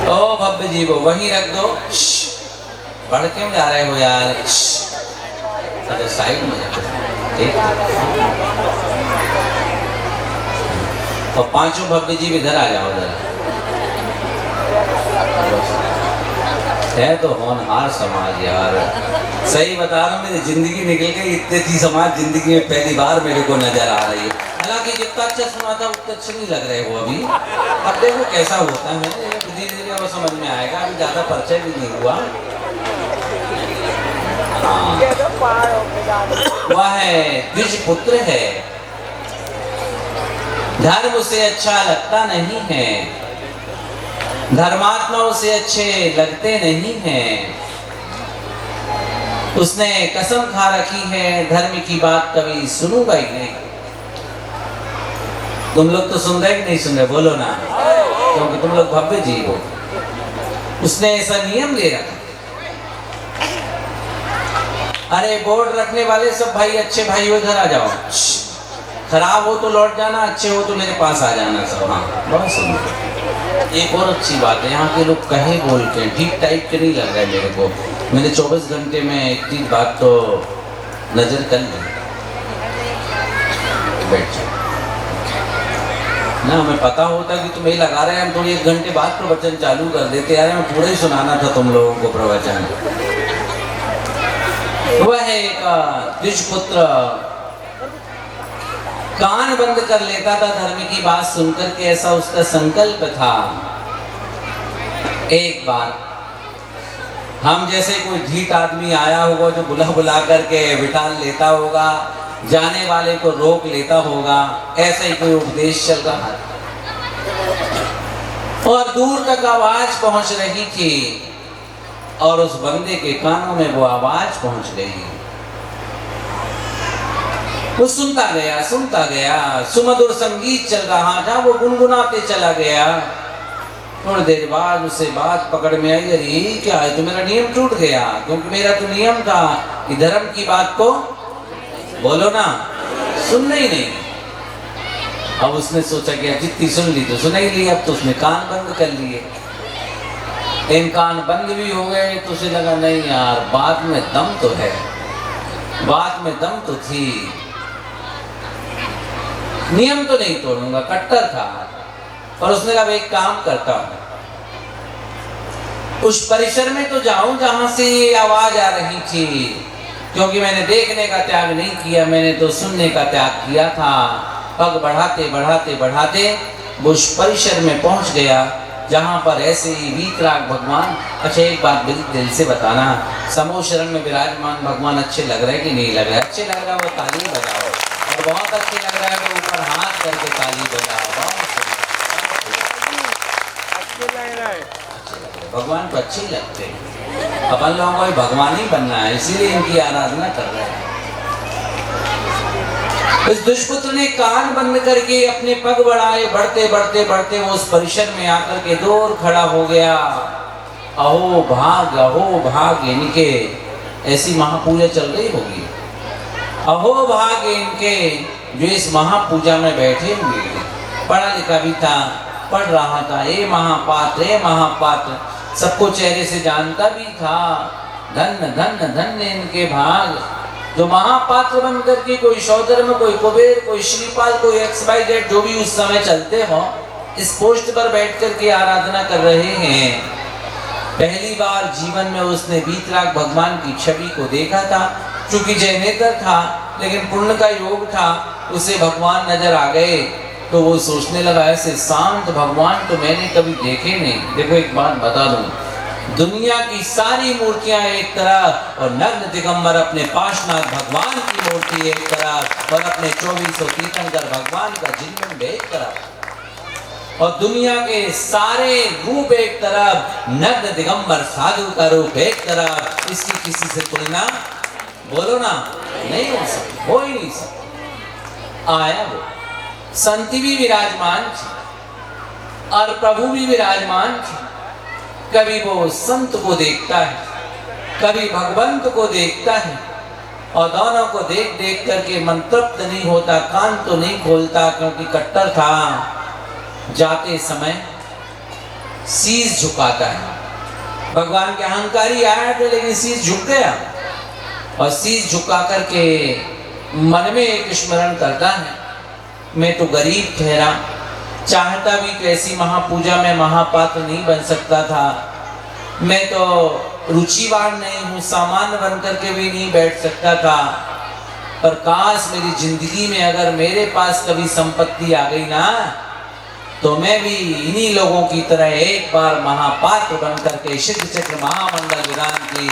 ओ भव्य जी, वो वहीं रख दो। बढ़ क्यों जा रहे हो यार? अच्छा साइड में, ठीक। और पांचों भव्य जी इधर आ जाओ जरा। है तो होनहार समाज यार, सही बता रहा हूँ, मेरी जिंदगी निकल गई, इतने थी समाज जिंदगी में पहली बार मेरे को नजर आ रही है। हालांकि जितना अच्छा सुना था उतना अच्छे नहीं लग रहे हो अभी। अब देखो कैसा होता है, धीरे धीरे वो समझ में आएगा, अभी ज्यादा परिचय भी नहीं हुआ। हाँ, वह है द्विज पुत्र है, धर्म उसे अच्छा लगता नहीं है, धर्मात्मा उसे अच्छे लगते नहीं हैं। उसने कसम खा रखी है धर्म की बात कभी सुनूंगा ही नहीं। तुम लोग तो सुन रहे कि नहीं सुन रहे, बोलो ना, क्योंकि तुम लोग भव्य जी हो। उसने ऐसा नियम ले रखा। अरे बोर्ड रखने वाले सब भाई, अच्छे भाई उधर आ जाओ, खराब हो तो लौट जाना, अच्छे हो तो मेरे पास आ जाना सब। हाँ, बहुत सुंदर। एक और अच्छी बात है, यहाँ के लोग कहे बोलते हैं, ठीक टाइप के नहीं लग रहा है मेरे को। मैंने 24 घंटे में इतनी बात तो नजर कर ली। बैठ जाओ ना, हमें पता होता कि तुम ये लगा रहे हैं, हम थोड़ी 1 घंटे बाद प्रवचन चालू कर देते यार, मैं पूरा ही सुनाना था तुम लोगों को प्रवचन। वह है एक द्विज पुत्र, कान बंद कर लेता था धर्म की बात सुनकर के, ऐसा उसका संकल्प था। एक बार हम जैसे कोई ढीठ आदमी आया होगा जो बुला बुला करके बिठा लेता होगा, जाने वाले को रोक लेता होगा, ऐसा ही कोई उपदेश चल रहा है और दूर तक आवाज पहुंच रही थी और उस बंदे के कानों में वो आवाज पहुंच गई। वो सुनता गया, सुमधुर संगीत चल रहा था, वो गुनगुनाते चला गया। थोड़ी देर बाद उसे बात पकड़ में आई, अरे क्या है, तो मेरा नियम टूट गया, क्योंकि मेरा तो नियम था कि धर्म की बात को बोलो ना, सुनना ही नहीं। अब उसने सोचा कि जितनी सुन ली तो सुन ही ली, अब तो उसने कान बंद कर लिए। इन कान बंद भी हो गए तो उसे लगा नहीं यार, बात में दम तो है, बात में दम तो थी, नियम तो नहीं तोड़ूंगा, कट्टर था। और उसने कहा एक काम करता हूं, उस परिसर में तो जाऊं जहां से ये आवाज आ रही थी, क्योंकि मैंने देखने का त्याग नहीं किया, मैंने तो सुनने का त्याग किया था। पग बढ़ाते बढ़ाते बढ़ाते वो उस परिसर में पहुंच गया जहां पर ऐसे ही वीतराग भगवान। अच्छा एक बात दिल से बताना, समूह शरण में विराजमान भगवान अच्छे लग रहे कि नहीं लग रहे? अच्छे लग रहा है वो ताली बजाओ, और बहुत अच्छे लग रहा है तो ऊपर हाथ करके ताली बजाओ। भगवान को अच्छे लगते हैं, अपन लोगों को भगवान ही बनना है, इसीलिए इनकी आराधना कर रहे हैं। इस दुष्पुत्र ने कान बंद करके अपने पग बढ़ाए, बढ़ते बढ़ते बढ़ते वो उस परिसर में आकर के दूर खड़ा हो गया। अहो भाग इनके, ऐसी महापूजा चल रही होगी, अहो भाग इनके जो इस महापूजा में बैठे हुए। पढ़ा लिखा भी था, पढ़ रहा था, ए महापात्र, सबको चेहरे से जानता भी था। धन्य धन्य धन्य इनके भाग, जो महापात्र बन करके कोई सौधर्म, कोई कुबेर, कोई श्रीपाल, कोई XYZ जो भी उस समय चलते हो, इस पोस्ट पर बैठ करके आराधना कर रहे हैं। पहली बार जीवन में उसने वीतराग भगवान की छवि को देखा था। चूंकि जैनेतर था लेकिन पुण्य का योग था, उसे भगवान नजर आ गए तो वो सोचने लगा ऐसे शांत भगवान तो मैंने कभी देखे नहीं। देखो एक बात बता दूं, दुनिया की सारी मूर्तियां एक तरफ और नग्न दिगंबर अपने पाशनाथ भगवान की मूर्ति एक तरफ, और अपने 2400 तीर्थंकर भगवान का जिनबिंब एक तरफ, और दुनिया के सारे रूप एक तरफ, नग्न दिगंबर साधु का रूप एक तरफ। इसकी किसी से तुलना बोलो ना नहीं हो सकती, हो ही नहीं सकती। आया वो संत भी विराजमान थे और प्रभु भी विराजमान थे। कभी वो संत को देखता है, कभी भगवंत को देखता है, और दोनों को देख देख करके मन तृप्त नहीं होता, कान तो नहीं खोलता, क्योंकि कट्टर था। जाते समय शीश झुकाता है। भगवान के अहंकारी आया था लेकिन शीश झुक गया, और शीश झुका करके मन में एक स्मरण करता है, मैं तो गरीब ठहरा, चाहता भी तो ऐसी महापूजा में महापात्र नहीं बन सकता था। मैं तो रुचिवान नहीं हूँ, सामान्य बन करके भी नहीं बैठ सकता था। पर काश मेरी जिंदगी में अगर मेरे पास कभी संपत्ति आ गई ना, तो मैं भी इन्हीं लोगों की तरह एक बार महापात्र बन करके सिद्ध चक्र महामंडल विधान की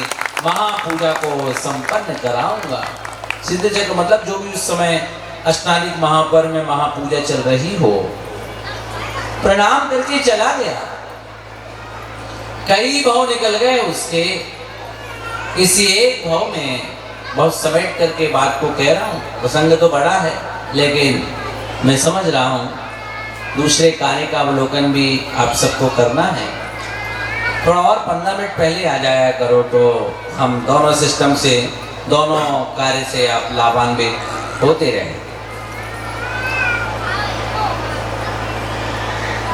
महापूजा को संपन्न कराऊंगा। सिद्ध चक्र मतलब जो भी उस समय अष्टालिक महापर्व में महापूजा चल रही हो। प्रणाम करके चला गया। कई भाव निकल गए उसके। इसी एक भाव में बहुत समेट करके बात को कह रहा हूं। प्रसंग तो बड़ा है, लेकिन मैं समझ रहा हूं दूसरे कार्य का अवलोकन भी आप सबको करना है। थोड़ा और 15 मिनट पहले आ जाया करो, तो हम दोनों सिस्टम से, दोनों कार्य से आप लाभान्वित होते रहे।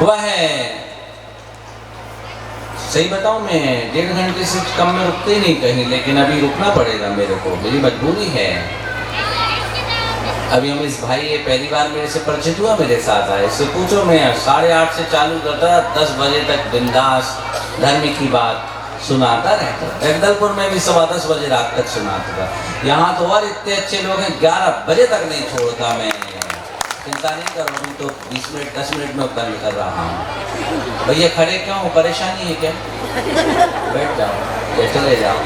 वह सही बताऊं, मैं 1.5 घंटे से कम में रुकते ही नहीं कहीं, लेकिन अभी रुकना पड़ेगा मेरे को, मेरी मजबूरी है। अभी हम इस भाई ये पहली बार मेरे से परिचित हुआ, मेरे साथ आए। इससे पूछो, मैं 8:30 से चालू करता, 10 बजे तक बिंदास धर्म की बात सुनाता रहता। जगदलपुर में भी 10:15 बजे रात तक सुनाता था। यहाँ तो और इतने अच्छे लोग हैं, 11 बजे तक नहीं छोड़ता मैं। चिंता नहीं करो, अभी तो 20 मिनट 10 मिनट में बंद कर रहा हूँ। भैया खड़े क्यों हो, परेशानी है क्या? बैठ जाओ या चले जाओ।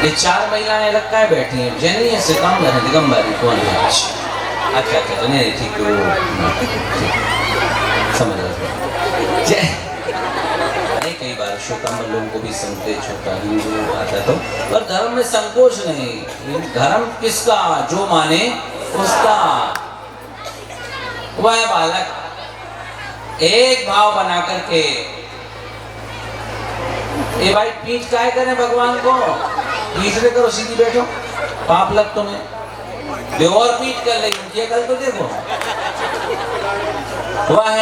ये 4 महिलाएं रखा है बैठी हैं, जैनी है सितंबर है, दिगंबर है, कौन है? अच्छा अच्छा तो नहीं, ठीक है, समझ रहे। कई बार श्वेतांबर लोगों को भी संकोच होता है, हिंदू आता तो, पर धर्म में संकोच नहीं। धर्म किसका? जो माने उसका। वह बालक एक भाव बना करके, ये भाई पीठ काय करें भगवान को, पीठ ले करो, सीधी बैठो, पाप लग तुम्हें। और पीठ कर लेगी, कल तो देखो। वह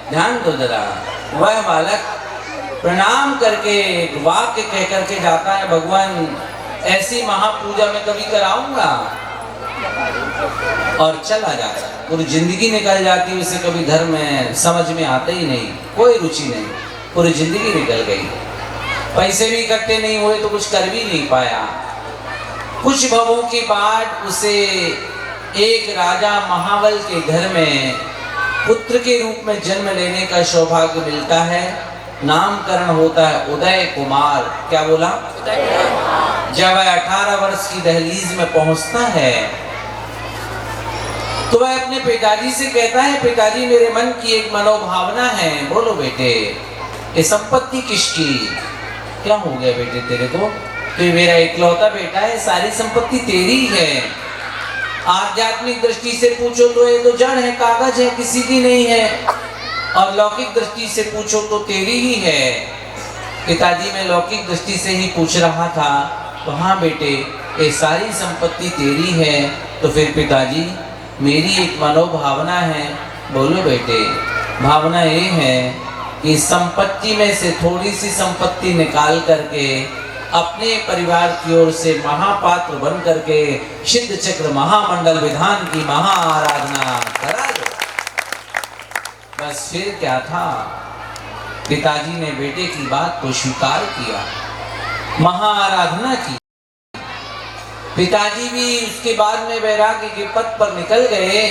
ध्यान दो जरा, वह बालक प्रणाम करके एक वाक्य कह करके जाता है, भगवान ऐसी महापूजा में कभी कराऊंगा, और चला जाता है। पूरी जिंदगी निकल जाती है, उसे कभी धर्म में समझ में आते ही नहीं, कोई रुचि नहीं, पूरी जिंदगी निकल गई। पैसे भी इकट्ठे नहीं हुए तो कुछ कर भी नहीं पाया। कुछ भवों के बाद उसे एक राजा महाबल के घर में पुत्र के रूप में जन्म लेने का सौभाग्य मिलता है। नामकरण होता है उदय कुमार। क्या बोला? जब वह 18 वर्ष की दहलीज में पहुंचता है, तो वह अपने पिताजी से कहता है, पिताजी मेरे मन की एक मनोभावना है। बोलो बेटे, ये संपत्ति किसकी? क्या हो गया बेटे तेरे को? तो मेरा इकलौता बेटा है, सारी संपत्ति तेरी है। आध्यात्मिक दृष्टि से पूछो तो ये तो जड़ है, कागज है, किसी की नहीं है। और लौकिक दृष्टि से पूछो तो तेरी ही है। पिताजी मैं लौकिक दृष्टि से ही पूछ रहा था, तो हाँ बेटे ये सारी संपत्ति तेरी है। तो फिर पिताजी मेरी एक मनोभावना है। बोलो बेटे, भावना ये है कि संपत्ति में से थोड़ी सी संपत्ति निकाल करके अपने परिवार की ओर से महापात्र बन करके सिद्ध चक्र महामंडल विधान की महा आराधना करा दो। बस फिर क्या था, पिताजी ने बेटे की बात को स्वीकार किया, महा आराधना की। पिताजी भी उसके बाद में वैराग्य के पथ पर निकल गए।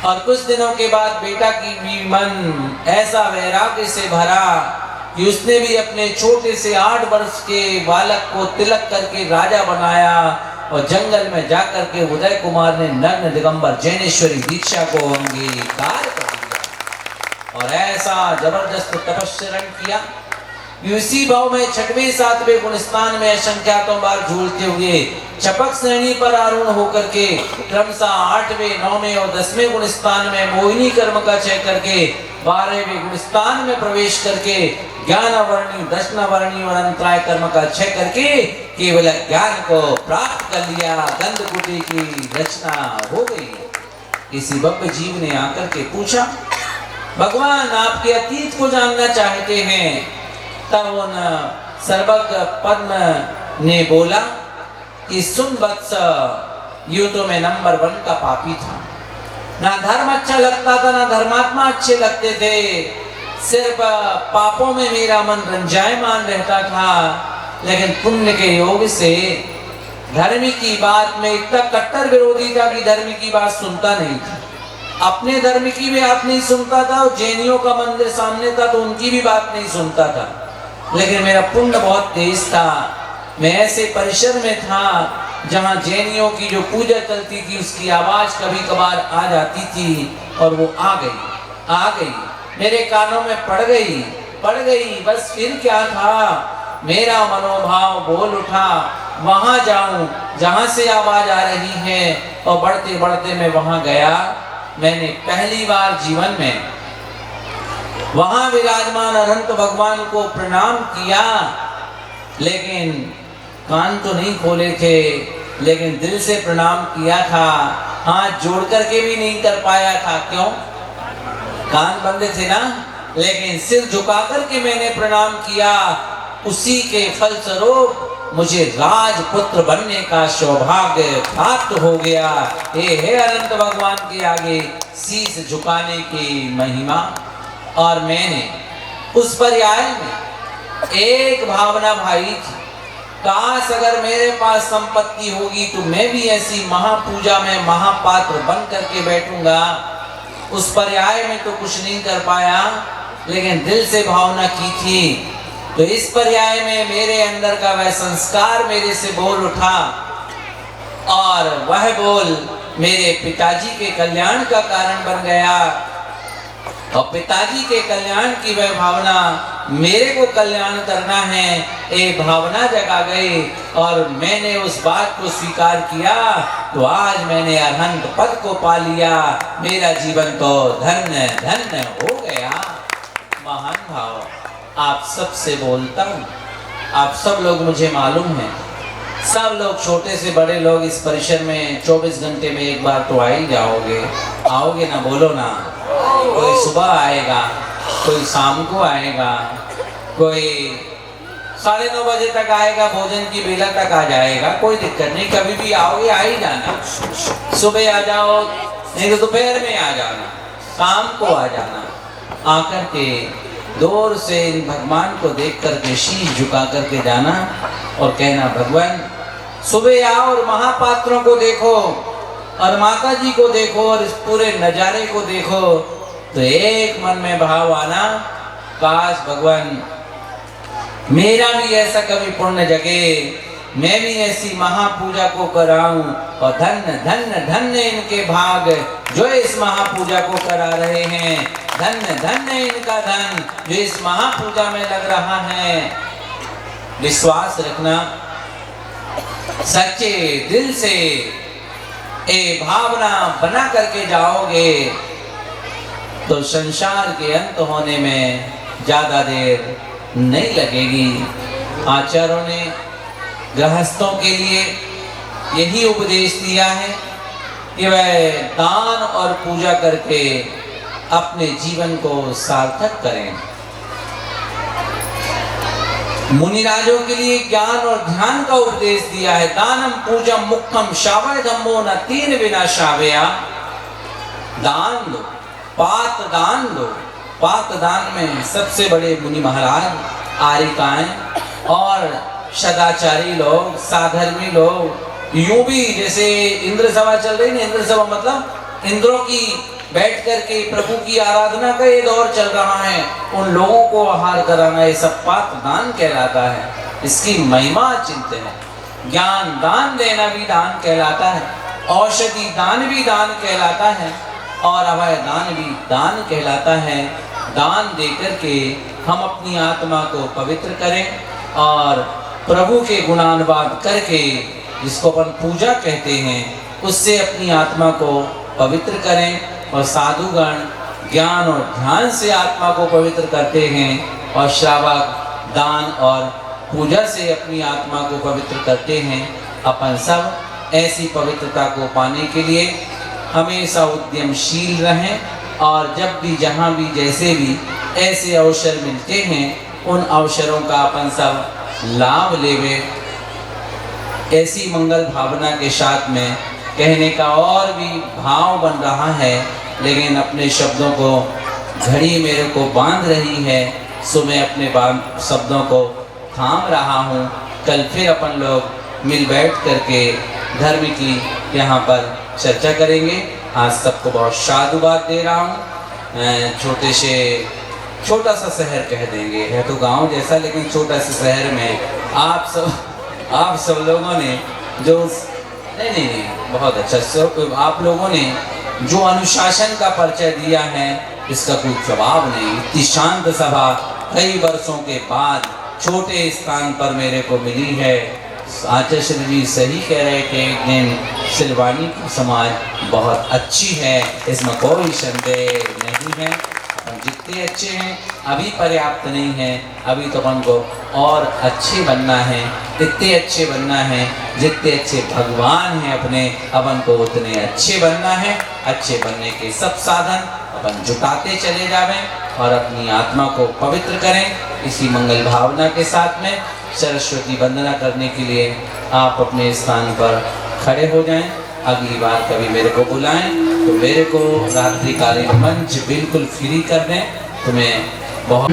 और कुछ दिनों के बाद बेटा की भी मन ऐसा वैराग्य से भरा कि उसने भी अपने छोटे से 8 वर्ष के बालक को तिलक करके राजा बनाया। और जंगल में जाकर के उदय कुमार ने नग्न दिगंबर जैनेश्वरी दीक्षा को अंगीकार कर दिया और ऐसा जबरदस्त तपस्या किया। इसी भाव में 6वें 7वें गुणस्थान में असंख्यातों बार झूलते हुए चपक श्रेणी पर आरूढ़ होकर के क्रमशः 8वें 9वें और 10वें गुणस्थान में मोहिनी कर्म का क्षय करके 12वें गुणस्थान में प्रवेश करके ज्ञान वर्णी दर्शन वर्णी और अंतराय कर्म का क्षय करके केवल ज्ञान को प्राप्त कर लिया। गंधकुटी की रचना हो गई। इसी भव्य जीव ने आकर के पूछा, भगवान आपके अतीत को जानना चाहते हैं। तब उन सर्वज्ञ पद्म ने बोला कि सुन वत्स, यूं तो मैं नंबर 1 का पापी था। ना धर्म अच्छा लगता था, ना धर्मात्मा अच्छे लगते थे। सिर्फ पापों में मेरा मन रंजायमान रहता था। लेकिन पुण्य के योग से धर्म की बात में इतना कट्टर विरोधी था कि धर्म की बात सुनता नहीं था। अपने धर्म की भी बात नहीं सुनता था, और जैनियों का मंदिर सामने था तो उनकी भी बात नहीं सुनता था। लेकिन मेरा पुण्य बहुत तेज था। मैं ऐसे परिसर में था जहाँ जैनियों की जो पूजा चलती थी उसकी आवाज कभी कभार आ जाती थी, और वो आ गई मेरे कानों में पड़ गई। बस फिर क्या था, मेरा मनोभाव बोल उठा, वहां जाऊं जहां से आवाज आ रही है, और बढ़ते बढ़ते मैं वहां गया। मैंने पहली बार जीवन में वहां विराजमान अनंत भगवान को प्रणाम किया, लेकिन कान तो नहीं खोले थे, लेकिन दिल से प्रणाम किया था। हाथ जोड़ करके भी नहीं कर पाया था। क्यों? कान बंद थे ना। लेकिन सिर झुका करके मैंने प्रणाम किया। उसी के फलस्वरूप मुझे राजपुत्र बनने का सौभाग्य प्राप्त हो गया। ये है अनंत भगवान के आगे शीश झुकाने की महिमा। और मैंने उस पर्याय में एक भावना भाई थी, काश अगर मेरे पास संपत्ति होगी तो मैं भी ऐसी महापूजा में महापात्र बन करके बैठूंगा। उस पर्याय में तो कुछ नहीं कर पाया, लेकिन दिल से भावना की थी। तो इस पर्याय में मेरे अंदर का वह संस्कार मेरे से बोल उठा, और वह बोल मेरे पिताजी के कल्याण का कारण बन गया। और पिताजी के कल्याण की वह भावना, मेरे को कल्याण करना है, ये भावना जगा गई। और मैंने उस बात को स्वीकार किया, तो आज मैंने अरहंत पद को पा लिया। मेरा जीवन तो धन्य धन्य हो गया। महान भाव आप सबसे बोलता हूँ, आप सब लोग मुझे मालूम है। सब लोग छोटे से बड़े लोग इस परिसर में 24 घंटे में एक बार तो आ ही जाओगे। आओगे ना? बोलो ना। कोई सुबह आएगा, कोई शाम को आएगा, कोई 9:30 बजे तक आएगा, भोजन की बेला तक आ जाएगा। कोई दिक्कत नहीं, कभी भी आओगे आ ही जाना। सुबह आ जाओ, नहीं तो दोपहर में आ जाना, शाम को आ जाना। आकर के दूर से इन भगवान को देख करके शीश झुका करके जाना और कहना, भगवान सुबह आओ और महापात्रों को देखो और माता जी को देखो और इस पूरे नज़ारे को देखो। तो एक मन में भाव आना, काश भगवान मेरा भी ऐसा कभी पुण्य जगे, मैं भी ऐसी महापूजा को कराऊं। और धन्य धन्य धन्य इनके भाग जो इस महापूजा को करा रहे हैं। धन्य धन्य इनका धन जो इस महापूजा में लग रहा है। विश्वास रखना, सच्चे दिल से ये भावना बना करके जाओगे तो संसार के अंत होने में ज्यादा देर नहीं लगेगी। आचार्यों ने गृहस्थों के लिए यही उपदेश दिया है कि वह दान और पूजा करके अपने जीवन को सार्थक करें। मुनिराजों के लिए ज्ञान और ध्यान का उपदेश दिया है। दानम पूजम मुक्तम शावय धम्मो न तीन विना शावया। दान दो, पात दान दो। पात दान में सबसे बड़े मुनि महाराज, आरिकाएं और सदाचारी लोग, साधर्मी लोग, यूं भी जैसे इंद्र सभा चल रही ना, इंद्र सभा मतलब इंद्रों की बैठ करके प्रभु की आराधना का ये दौर चल रहा है, उन लोगों को आहार कराना, ये सब पात्र दान कहलाता है। इसकी महिमा चिंतन है। ज्ञान दान देना भी दान कहलाता है, औषधि दान भी दान कहलाता है, और अभय दान भी दान कहलाता है। दान दे करके हम अपनी आत्मा को पवित्र करें और प्रभु के गुणानुवाद करके, जिसको अपन पूजा कहते हैं, उससे अपनी आत्मा को पवित्र करें। और साधुगण ज्ञान और ध्यान से आत्मा को पवित्र करते हैं, और श्रावक दान और पूजा से अपनी आत्मा को पवित्र करते हैं। अपन सब ऐसी पवित्रता को पाने के लिए हमेशा उद्यमशील रहें, और जब भी जहाँ भी जैसे भी ऐसे अवसर मिलते हैं, उन अवसरों का अपन सब लाभ लेवे। ऐसी मंगल भावना के साथ में कहने का और भी भाव बन रहा है, लेकिन अपने शब्दों को घड़ी मेरे को बांध रही है, सो मैं अपने शब्दों को थाम रहा हूँ। कल फिर अपन लोग मिल बैठ करके धर्म की यहाँ पर चर्चा करेंगे। आज सबको बहुत साधुवाद दे रहा हूँ। छोटा सा शहर कह देंगे, है तो गांव जैसा, लेकिन छोटा सा शहर में आप सब लोगों ने जो नहीं बहुत अच्छा, आप लोगों ने जो अनुशासन का परिचय दिया है, इसका कोई जवाब नहीं। इतनी शांत सभा कई वर्षों के बाद छोटे स्थान पर मेरे को मिली है। आचार्य जी सही कह रहे थे एक दिन, सिलवानी की समाज बहुत अच्छी है, इसमें कोई संदेह नहीं है। हम जितने अच्छे हैं अभी पर्याप्त नहीं है, अभी तो हमको और अच्छे बनना है, इतने अच्छे बनना है जितने अच्छे भगवान हैं अपने, अपन को उतने अच्छे बनना है। अच्छे बनने के सब साधन अपन जुटाते चले जावें और अपनी आत्मा को पवित्र करें। इसी मंगल भावना के साथ में सरस्वती वंदना करने के लिए आप अपने स्थान पर खड़े हो जाएं। अगली बार कभी मेरे को बुलाएं तो मेरे को रात्रिकालीन मंच बिल्कुल फ्री कर दें। तुम्हें बहुत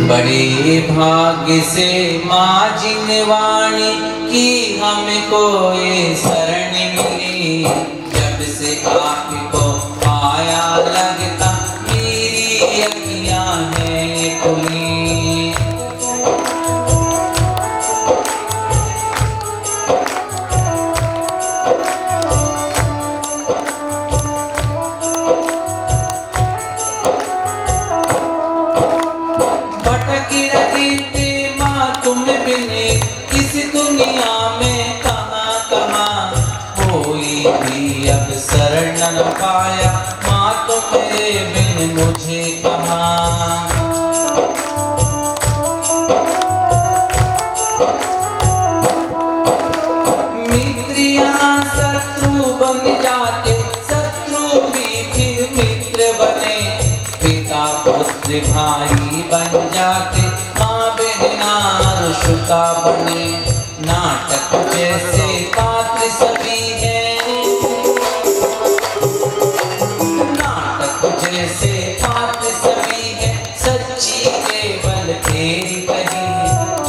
बड़े भाग्य से माँ जिनवाणी की हमको ये शरण मिली, जब से आपको पाया लगता मेरी अखियाँ हैं खुली। शरण न पाया माँ तो मेरे बिन मुझे कहाँ। मित्रियाँ शत्रु बन जाते, शत्रु भी फिर मित्र बने, पिता पुत्र भाई बन जाते, माँ बहना रुषिता बने। नाटक जैसे पात्र सभी है, जैसे पात्र सभी है, सच्ची केवल तेरी कही।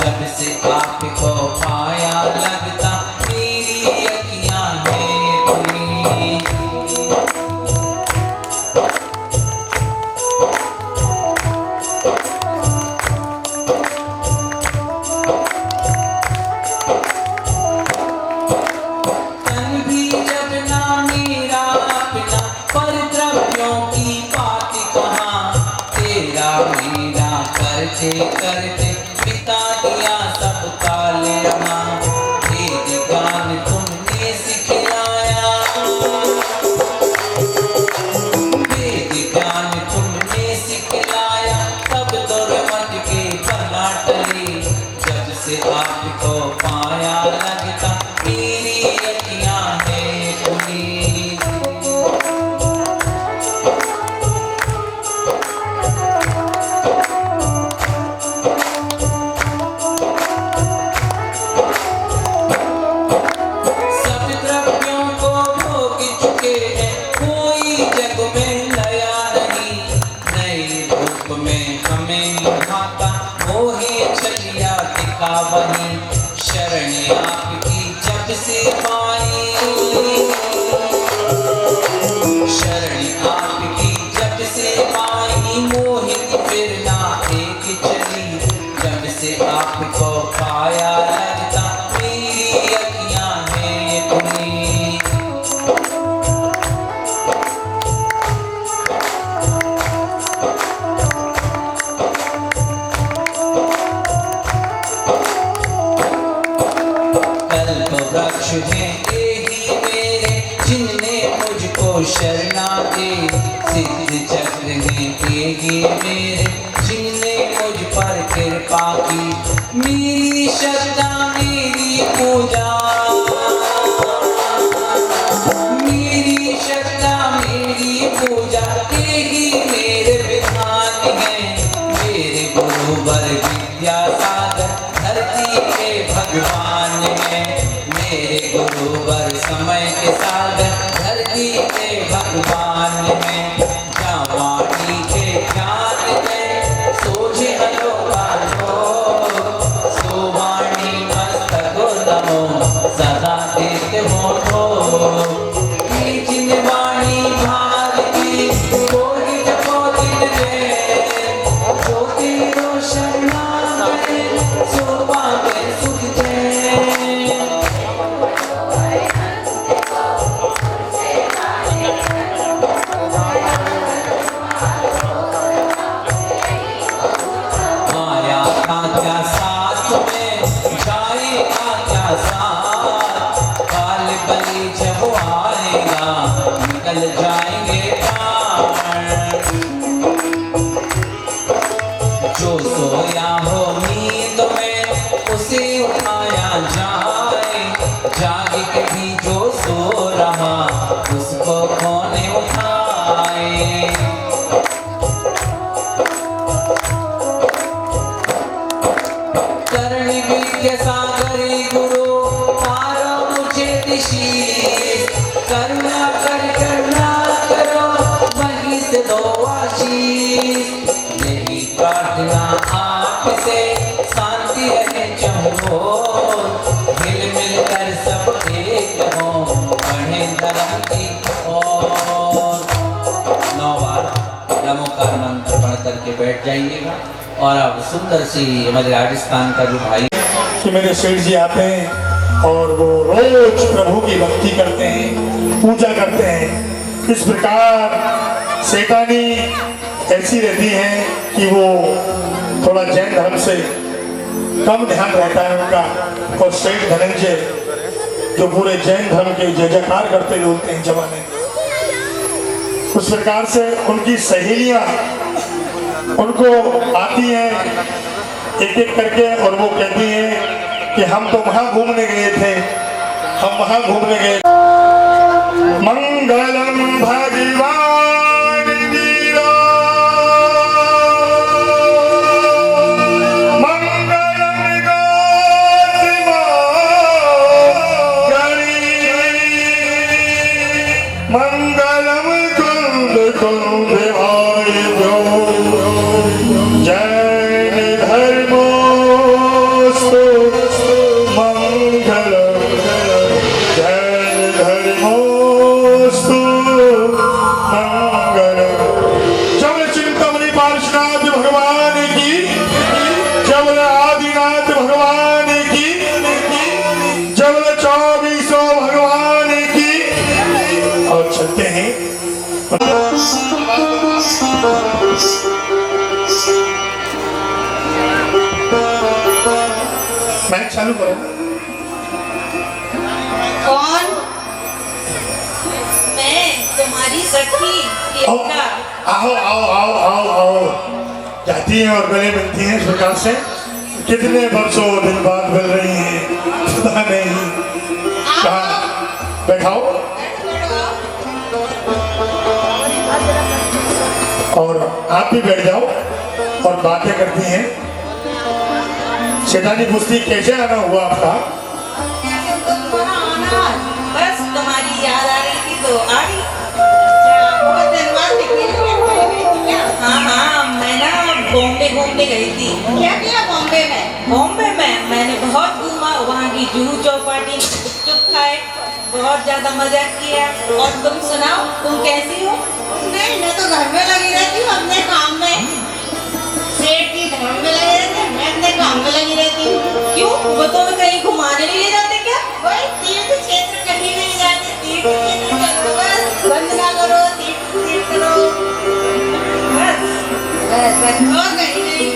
जब से आपको पाया लगता मेरी अखियाँ हैं खुली। तन भी जब ना मेरा अपना, पर द्रव्यों की मेरा करते करते बिता दिया सब काल रमा। वेद ज्ञान तुमने सिखलाया, वेद ज्ञान तुमने सिखलाया, तब दुर्मत के बना टली। जब से आपको पाया लगता मेरी अखियाँ हैं खुली। वही शरण आपकी जब से पाई, शरण आपकी जब से पाई, मोहित फिर ना एक चली। जब से आपको पाया लगता मेरी अखियाँ हैं खुली। वृक्ष हैं यही मेरे, जिनने मुझको शरणा दे। सिद्ध चक्र हैं यही मेरे, जिनने मुझ पर कृपा की। मेरी श्रद्धा मेरी पूजा, मेरी श्रद्धा मेरी पूजा यही मेरे विधान है। मेरे गुरुवर विद्यासागर धरती के भगवान है। जो सोया हो नींद में उसे उठाया जाए, जाग के भी जो सो रहा उसको कौन उठाए। करणी के सागरी गुरु तारो मुझे दिशी, करुणा कर करुणा करो वहीं से दो आशीष। यही प्रार्थना आपसे शांति रहे चहुओर, मिल मिल कर सब एक हो बढ़े धर्म की ओर। 9 बार नमोकार मंत्र पढ़ करके बैठ जाइएगा। और अब सुंदर सी हमारे राजस्थान का जो भाई कि मेरे सेठ जी आते हैं और वो रोज प्रभु की भक्ति करते हैं, पूजा करते हैं। इस प्रकार सेठानी ऐसी रहती है कि वो थोड़ा जैन धर्म से कम ध्यान रहता है उनका। और सेठ धनंजय जो पूरे जैन धर्म के जय जयकार करते लोग थे जमाने में, उस प्रकार से उनकी सहेलियां उनको आती हैं एक एक करके और वो कहती हैं कि हम तो वहां घूमने गए थे, हम वहां घूमने गए। मंगलम भगवान वीरो, मंगलम गौतम गणी, मंगलम कुंद कुंद आयुधो, जैन धर्मोस्तु मंगलम, जैन धर्मोस्तु मंगलम। जब चिंतामणि पार्श्वनाथ भगवान की, जब आदिनाथ भगवान की, जब 24 भगवान की। और चलते हैं मैं चालू करूँ। कौन? मैं तुम्हारी सखी आओ प्रियंका। आओ आओ आओ आओ आओ, जाती हैं और गले मिलती हैं इस प्रकार से। कितने वर्षों दिन बाद मिल रही हैं, पता नहीं। कहाँ बैठाओ और आप भी बैठ जाओ और बातें करती हैं। सेठानी पूछती कैसे आना हुआ आपका? तुम्हारा आना बस तुम्हारी याद आ रही थी तो आ गई। बहुत दिन बाद निकली क्या? हाँ हाँ, मैं ना बॉम्बे घूमने गई थी। क्या किया बॉम्बे में? बॉम्बे में मैंने बहुत घूमा, वहाँ की जुहू चौपाटी गुपचुप खाए, बहुत ज्यादा मजा किया। और तुम सुनाओ, तुम कैसी हो? नहीं, मैं तो घर में लगी रहती हूँ अपने काम में। सेठ की धर्म में लगे रहते हैं, मैं अपने काम में लगी रहती हूँ। क्यों? वो तो कहीं घुमाने नहीं ले जाते क्या? वही तीर्थ क्षेत्र कहीं नहीं जाते। तीर्थ क्षेत्र करो, बस बंद ना करो, तीर्थ करो, बस और कहीं नहीं।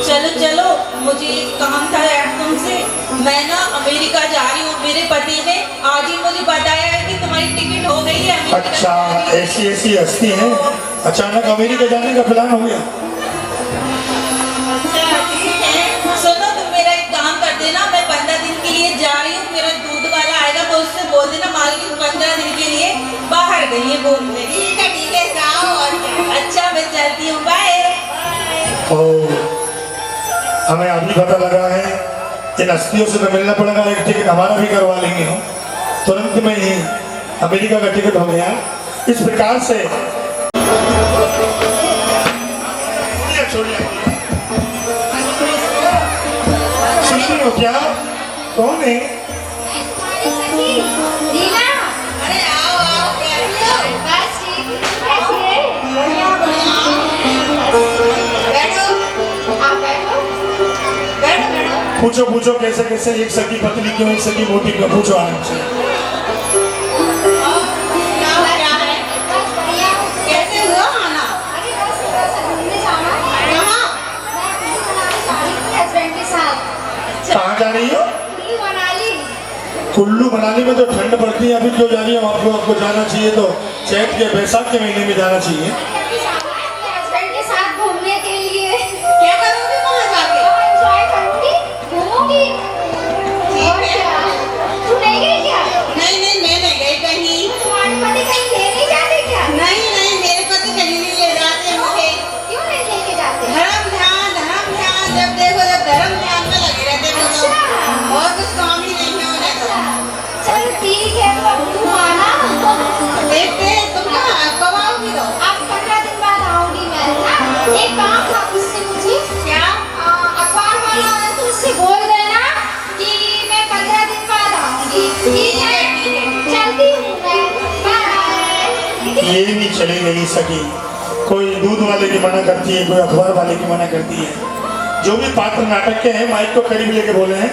चलो चलो, मुझे एक काम था यार तुमसे। मैं ना अमेरिका जा रही हूँ। मेरे पति ने आज ही मुझे बताया है कि तुम्हारी टिकट हो गई है अमेरिका अच्छा, जाने की। ऐसी हस्ती है, अचानक अमेरिका जाने का प्लान हो गया। अच्छा ठीक है, सुनो तुम मेरा एक काम कर देना। मैं 15 दिन के लिए जा रही हूँ। मेरा दूध वाला आएगा तो उससे बोल देना मालकिन 15 दिन के लिए बाहर गई है घूमने। ठीक है जाओ। और क्या? अच्छा मैं चलती हूँ, बाय। हमें अभी पता लगा है इन हस्तियों से तो मिलना पड़ेगा। एक टिकट हमारा भी करवा लेंगे हम, तुरंत में ही अमेरिका का टिकट हो गया। इस प्रकार से सुनती हो क्या? कौन है? नीला, अरे आओ आओ, कैसी हो? बस ठीक, कैसी है? बढ़िया बढ़िया। बैठो, आप बैठो, बैठो बैठो। पूछो पूछो कैसे कैसे, एक सकी पतली क्यों, एक सकी मोटी क्यों, पूछो आराम से। क्या है? कैसे हुआ आना? कहाँ? कहाँ जा रही हो? कुल्लू मनाली में तो ठंड पड़ती है, अभी क्यों जा रही है? आपको जाना चाहिए तो चैत के बैसाख के महीने में जाना चाहिए। हस्बैंड के साथ घूमने के लिए। क्या चली नहीं सकी। कोई दूध वाले की मना करती है, कोई अखबार वाले की मना करती है। जो भी पात्र नाटक के हैं माइक को करीब लेके बोले हैं,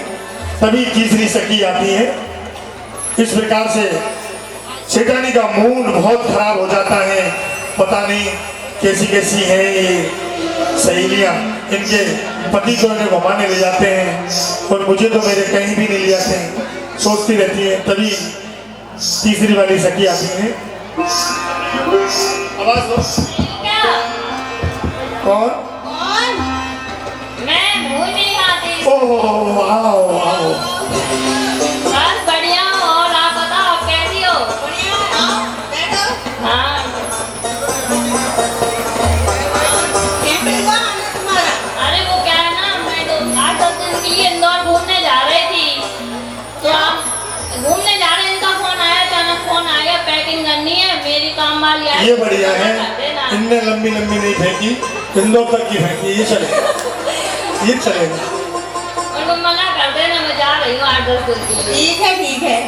तभी तीसरी सखी आती है। इस प्रकार से सेठानी का मूड बहुत खराब हो जाता है। पता नहीं कैसी कैसी हैं ये सहेलियां, इनके पति को इन्हें घुमाने ले जाते हैं और मुझे तो मेरे कहीं भी नहीं ले जाते हैं, सोचती रहती है। तभी तीसरी वाली सखी आती है। आवाज दो। क्या? कौन? कौन? मैं भूमि आती। ओह आओ आओ। बस बढ़िया हूँ, और आप बताओ आप कैसी हो? बढ़िया आओ बैठो। हाँ, कैसे हुआ आना तुम्हारा? अरे वो क्या है ना, मैं तो 8-10 दिन के लिए इंदौर घूमने जा रही थी। तो आप घूमने जा रहे हैं, इनका फोन आया, अचानक फोन आ गया, पैकिंग करनी है, मेरी काम वाली आई। ये बढ़िया है, कर देना। इनने लंबी लंबी नहीं फेंकी, इंदौर तक की फेंकी। ये चलेगा, ये चलेगा। उनको मना कर देना, मैं जा रही हूँ 8-10 दिन के लिए। ठीक है ठीक है।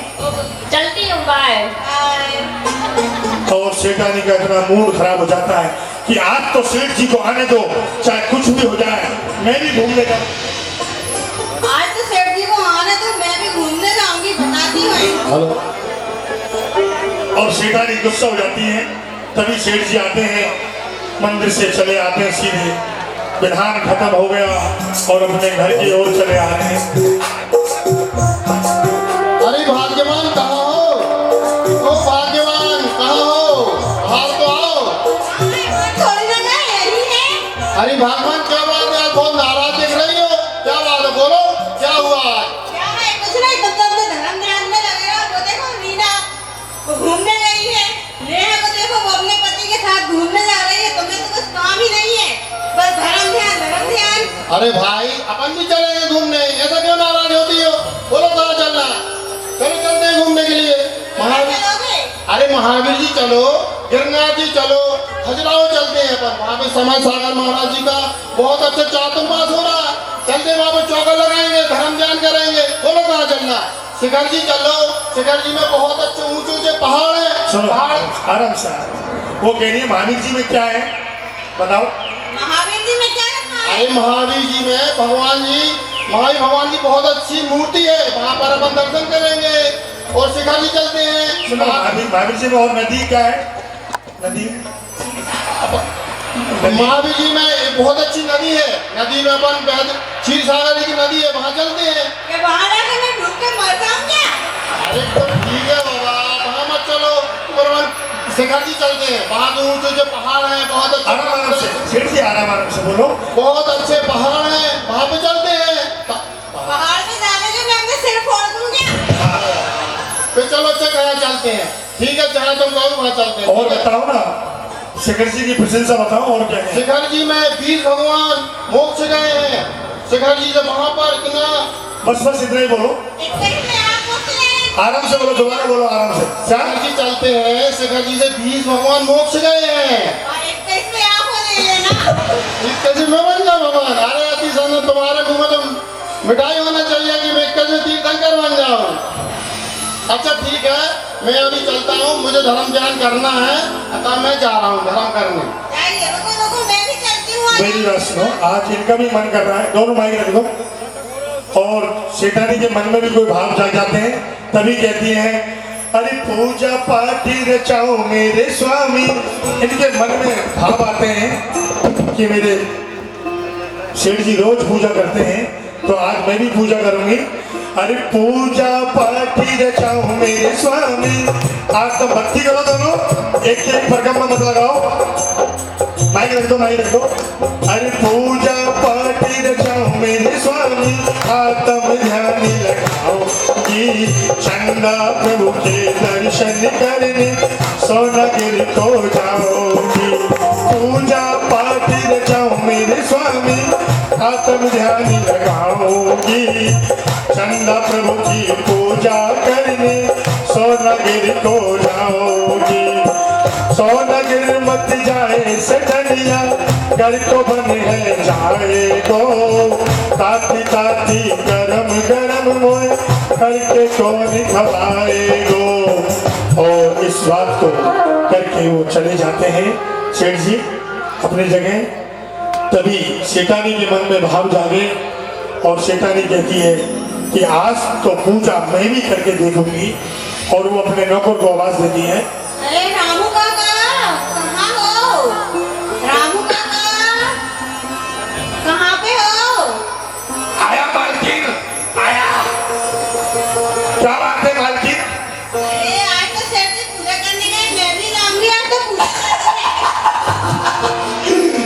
चलती हूँ, बाय। और सेठानी का इतना मूड खराब हो जाता है कि आज तो सेठ जी को आने दो, चाहे कुछ भी हो जाए, मैं भी घूमने जाऊँ। आज तो सेठ जी को आने तो मैं भी घूमने जाऊंगी, बताती हूँ। हेलो। और सेठानी गुस्सा हो जाती है। तभी सेठ जी आते हैं, मंदिर से चले आते हैं सीधे। विधान खत्म हो गया और अपने घर की ओर चले आ रहे हैं। अरे भाग्यवान कहाँ हो? ओ भाग्यवान कहाँ हो? बाहर तो आओ। थोड़ी जगह यही है। अरे भगवान क्या बात है, बहुत नाराज दिख रही हो, क्या बात है, बोलो क्या हुआ? क्या है? कुछ नहीं, तुम तो अपने धर्म ध्यान में लगे रहो। वो देखो रीना, वो घूमने गई है। नेहा को देखो, वो अपने पति के साथ घूमने जा रही है। तुम्हें तो कुछ काम ही नहीं है, बस धर्म ध्यान धर्म ध्यान। अरे भाई अपन भी चलेंगे घूमने, ऐसा क्यों नाराज होती हो? बोलो कहाँ चलना? चलो चलते हैं घूमने के लिए। महावीर, चलोगे? अरे महावीर जी चलो, गिरनार जी चलो, खजुराहो चलते हैं अपन। वहाँ पे समय सागर महाराज जी का बहुत अच्छा चातुर्मास हो रहा है, चलते हैं वहाँ पे चौका लगाएंगे, धर्म ध्यान करेंगे। बोलो कहाँ चलना? शिखर जी चलो, शिखर जी में बहुत अच्छे ऊंचे ऊंचे पहाड़ हैं। सुनो, पहाड़ आराम से। वो कह रही है महावीर जी में क्या है, बताओ। महावीर जी में क्या रखा है? अरे महावीर जी में भगवान जी, महावीर भगवान की बहुत अच्छी मूर्ति है, वहाँ पर अपन दर्शन करेंगे। और शिखर जी चलते हैं। सुनो, महावीर जी में और नदी क्या है? नदी महावीर जी में एक बहुत अच्छी नदी है, नदी में अपन क्षीर सागर की नदी है, वहाँ चलते हैं। कि वहाँ जाके मैं डूब के मर जाऊँ क्या? अरे तो ठीक है बाबा, वहाँ मत चलो, पर अपन शिखर जी चलते हैं। वहाँ जो ऊंचे ऊंचे पहाड़ हैं, बहुत आराम से अच्छे, सेठ जी, आराम से बोलो। बहुत अच्छे पहाड़ हैं, वहाँ पे चलते हैं। पहाड़ पे जाने के मैं अपने सिर फोड़ दूँ क्या? फिर चलो अच्छा कहाँ चलते हैं? ठीक है, जहाँ तुम कहो वहाँ चलते हैं। और बताओ ना, शिखर जी की प्रशंसा बताओ और क्या है? शिखर जी में वीर भगवान मोक्ष गए हैं। शिखर जी जब वहाँ पर इतना, बस इतना ही बोलो, इतने ही में आप मुझसे आराम से बोलो, दोबारा बोलो आराम से। शिखर जी चलते हैं, शिखर जी से वीर भगवान मोक्ष गए हैं। और एक तो इसमें आप हो ले लेना। कैसे मैं बन जाऊँ भगवान? अरे अति समय तुम्हारे मुंह में तो मिठाई होना चाहिए कि मैं कैसे तीर्थंकर बन जाऊँ। अच्छा ठीक है, मैं अभी चलता हूँ, मुझे धर्म ध्यान करना है, अतः मैं जा रहा हूँ धर्म करने। जाइए, रुको रुको, मैं भी चलती हूँ। मेरी बात सुनो, आज इनका भी मन कर रहा है, दोनों माइक रख दो। और सेठानी के मन में भी कोई भाव जाग जाते हैं, तभी कहती हैं, अरे पूजा पाठ रचाओ मेरे स्वामी। इनके मन में भाव आते हैं कि मेरे सेठ जी रोज पूजा करते हैं, तो आज मैं भी पूजा करूंगी। अरे पूजा पाठ रचाओ मेरे स्वामी। आज तो भक्ति करो दोनों, एक परिक्रमा मत लगाओ। माइक रख दो, माइक रख दो। अरे पूजा पाठ रचाओ मेरे स्वामी, आत्म ध्यान लगाओ कि चंदा प्रभु के दर्शन करने सोनागिर को जाओगी। पूजा पाठ रचाओ मेरे स्वामी, आत्म ध्यान लगाओगी। चंदा प्रभु की पूजा करने सोनागिर को जाओगी। सोनागिर मत जाए सजनिया, घर को बन है जाएगो। ताती ताती गरम गरम मोए करके कौन खवाएगो। और इस बात को करके करके वो चले जाते हैं सेठ जी अपनी जगह। तभी सेठानी के मन में भाव जागे और सेठानी कहती है कि आज तो पूजा मैं भी करके देखूंगी। और वो अपने नौकर को आवाज देती है, अरे रामू काका, कहाँ हो? रामू काका, कहाँ पे हो? आया मालकिन आया। क्या बात है मालकिन? अरे आज तो सेठ जी पूजा करने गए, मैं भी जाऊंगी आज तो पूजा करने।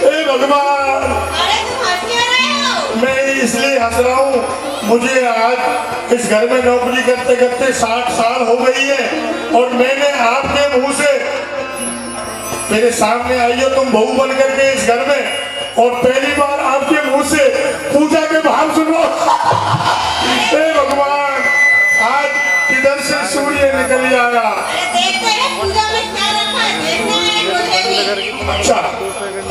हे भगवान, अरे तुम हंस क्यों रहे हो? मैं इसलिए हंस रहा हूँ, मुझे आज इस घर में नौकरी करते करते 60 साल हो गई है और मैंने आपके मुंह से, मेरे सामने आई हो तुम बहू बन करके इस घर में, और पहली बार आपके मुंह से पूजा के भाव सुनो। हे भगवान, आज किधर से सूर्य निकल आया। अरे देखते हैं पूजा में क्या रखा है, देखना है मुझे भी। अच्छा,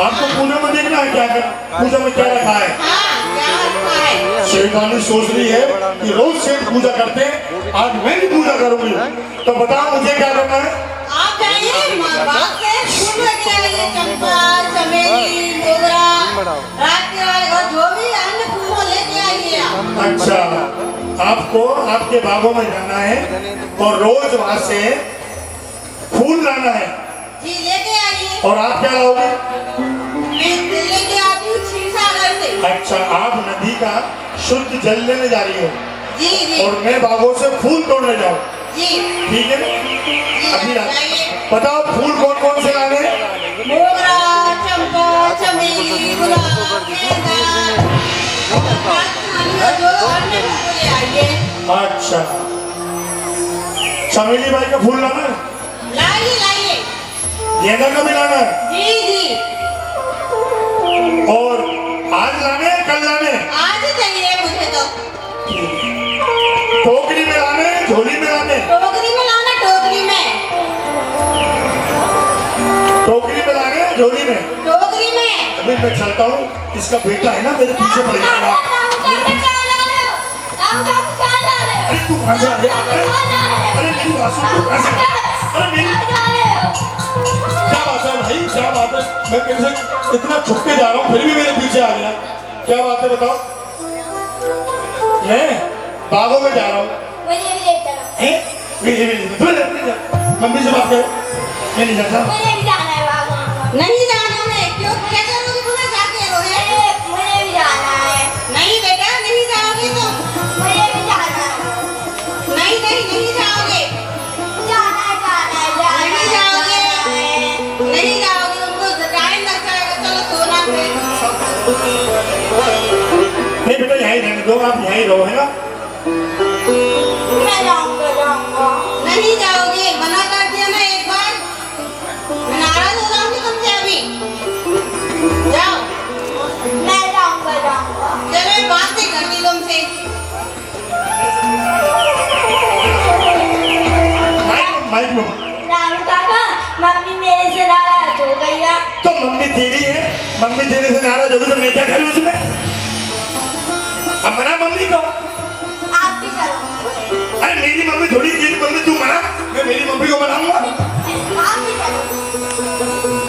आपको पूजा में देखना है क्या कर, पूजा में क्या रखा है? हाँ, क्या रखा है? शेरवानी सोच रही है कि रोज सेठ पूजा करते हैं, आज मैं भी पूजा करूंगी। तो बताओ मुझे क्या करना है? आप जाइए बाग से फूल लेके आइए, चंपा, चमेली, मोगरा, रात के और जो भी अन्य फूल हो लेके आइए आप। अच्छा, आपको आपके बागों में जाना है और रोज वहां से फूल लाना है। जी लेके आइए। और आप क्या लाओगे? मैं लेके आती हूँ क्षीरसागर से। अच्छा, आप नदी का शुद्ध जल लेने जा रही हो जी जी और मैं बागों से फूल तोड़ने जाऊँ, जी ठीक है? जी, अभी जाइए। बताओ फूल कौन कौन से लाने? मोगरा, चंपा, चमेली, गुलाब, गेंदा, जो अन्य फूल ले आइए। अच्छा, चमेली बाई का फूल लाना है, लाइए लाइए। गेंदा का भी लाना है, जी जी और आज लाने हैं कल लाने हैं? आज ही चाहिए मुझे तो। टोकरी में लाने हैं, झोली में लाने हैं? टोकरी में लाना, टोकरी में। टोकरी में लाने हैं, झोली में? टोकरी में। अभी मैं चलता हूँ, इसका बेटा है ना मेरे पीछे पड़ जाएगा। अरे तू कहाँ जा रहे? अरे मेरी बात सुन, तू कहाँ जा रहे? अरे मेरी क्या बात है भाई, क्या बात है? मैं कैसे इतना छुप के जा रहा हूँ फिर भी मेरे पीछे आ गया, क्या बात है बताओ? मैं बागों में जा रहा हूँ। मम्मी से बात करो, मैं नहीं जाता। नहीं जाना मैं, क्यों क्या करोगे तुम्हें जाके रोए? नहीं बेटा, नहीं जाओगे तुम। नहीं नहीं नहीं जाओगे। नहीं जाओगे, नहीं जाओगे, तुमको टाइम लग जाएगा। चलो सोना पे। नहीं बेटा यहीं रहने दो, आप यहीं रहो, है ना? नहीं जाओगे, मना कर दिया ना एक बार। मैं नाराज हो जाऊंगी तुमसे अभी। जाओ। चलो मैं बात नहीं करती तुमसे। माइक लो। मम्मी मेरे से नाराज हो गई है। तो मम्मी तेरी है, मम्मी तेरे से नाराज होगी तो मैं क्या करूँ उसमें? अब मना मम्मी को। आप भी चलो। अरे मेरी मम्मी थोड़ी, तेरी मम्मी तू मना, मैं मेरी मम्मी को मनाऊंगा? आप भी चलो।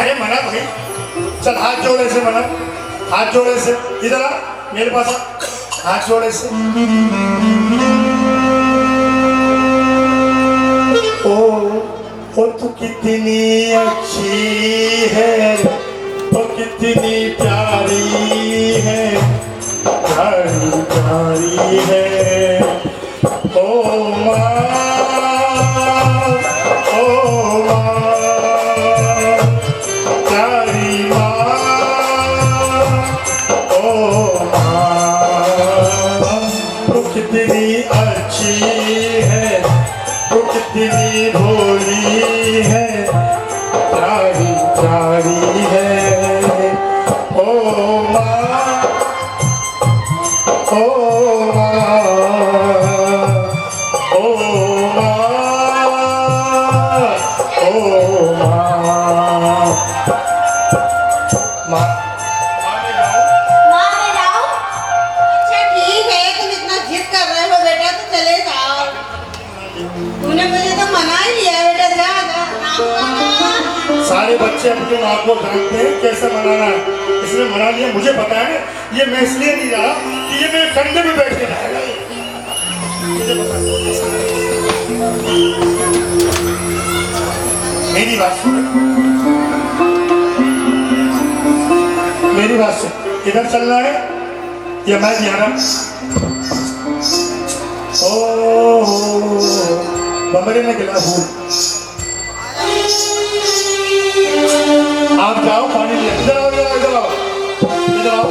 अरे मना भाई, चल हाथ जोड़ ऐसे मना, हाथ जोड़ ऐसे, इधर आ मेरे पास आ, हाथ जोड़ ऐसे। ओ तू कितनी अच्छी है, ओ कितनी प्यारी है, प्यारी प्यारी है। ओ माँ, ओ माँ, प्यारी माँ, ओ माँ, तू कितनी अच्छी है, तू कितनी भोली है, प्यारी प्यारी है। ओ माँ, ओ माँ, ओ माँ, ओ माँ। माँ माँ में जाओ। अच्छा ठीक है, तुम इतना जिद कर रहे हो बेटा तो चले जाओ। तूने मुझे तो मना ही लिया बेटा, जा जा। सारे बच्चे अपने माँ को जानते हैं कैसे मनाना है, इसने मना लिया। मुझे पता है ये मैं इसलिए नहीं जा रहा कि ये मेरे कंधे में बैठ के जाएगा, मुझे पता है। मेरी बात सुन, मेरी बात सुन, इधर चल रहा है या मैं जा रहा? ओ बमरे में गिला फूल, आप जाओ पानी ले, इधर आओ, इधर आओ, इधर आओ, इधर आओ।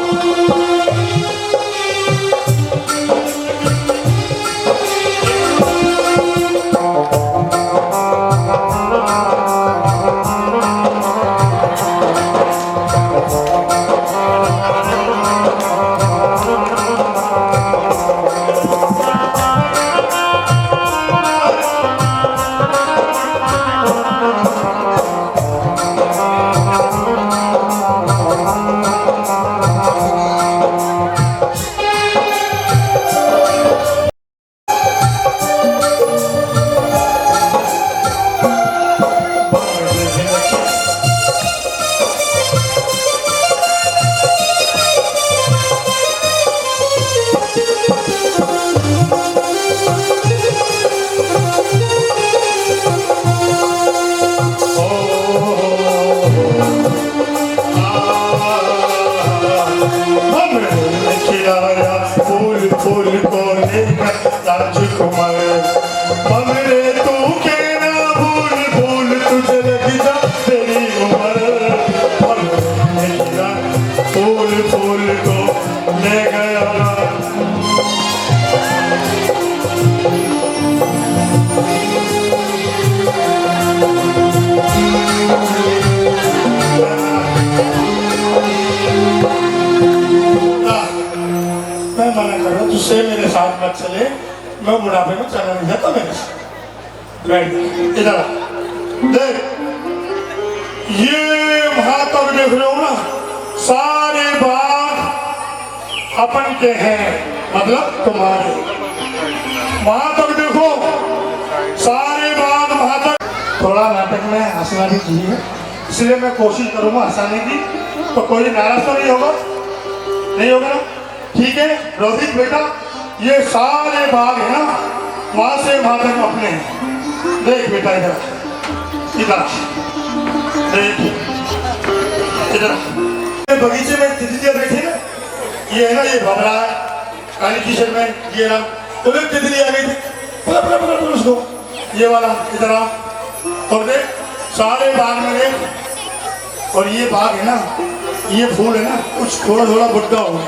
फूल फूल को लेकर राजकुमार, हमरे तू के ना भूल भूल तुझे लग जा तेरी उम्र। फूल फूल को ले गया, मैं मना कर रहा हूँ तुझसे मेरे साथ मत चले, मैं बुढ़ापे में चला नहीं जाता मेरे साथ। बैठ इधर आ, देख ये वहां तक देख रहे हो ना, सारे बाग अपन के हैं, मतलब तुम्हारे। वहां तक देखो, सारे बाग वहां तक। थोड़ा नाटक में हंसना भी चाहिए, इसलिए मैं कोशिश करूंगा हंसाने की, तो कोई नाराज तो नहीं होगा, नहीं होगा ना? ठीक है रोहित बेटा, ये सारे बाग है ना, वहां से वहां तक अपने हैं। देख बेटा इधर इधर देख, इधर बगीचे में तितलियां बैठी है, ये है ना, ये भवरा है काली टी शर्ट में, ये ना उधर तितली आ गई थी, पकड़ उसको, ये वाला इधर आ। और देख सारे बाग में देख, और ये बाग है ना, ये फूल है ना, कुछ थोड़ा थोड़ा बुढ़ा हो गया,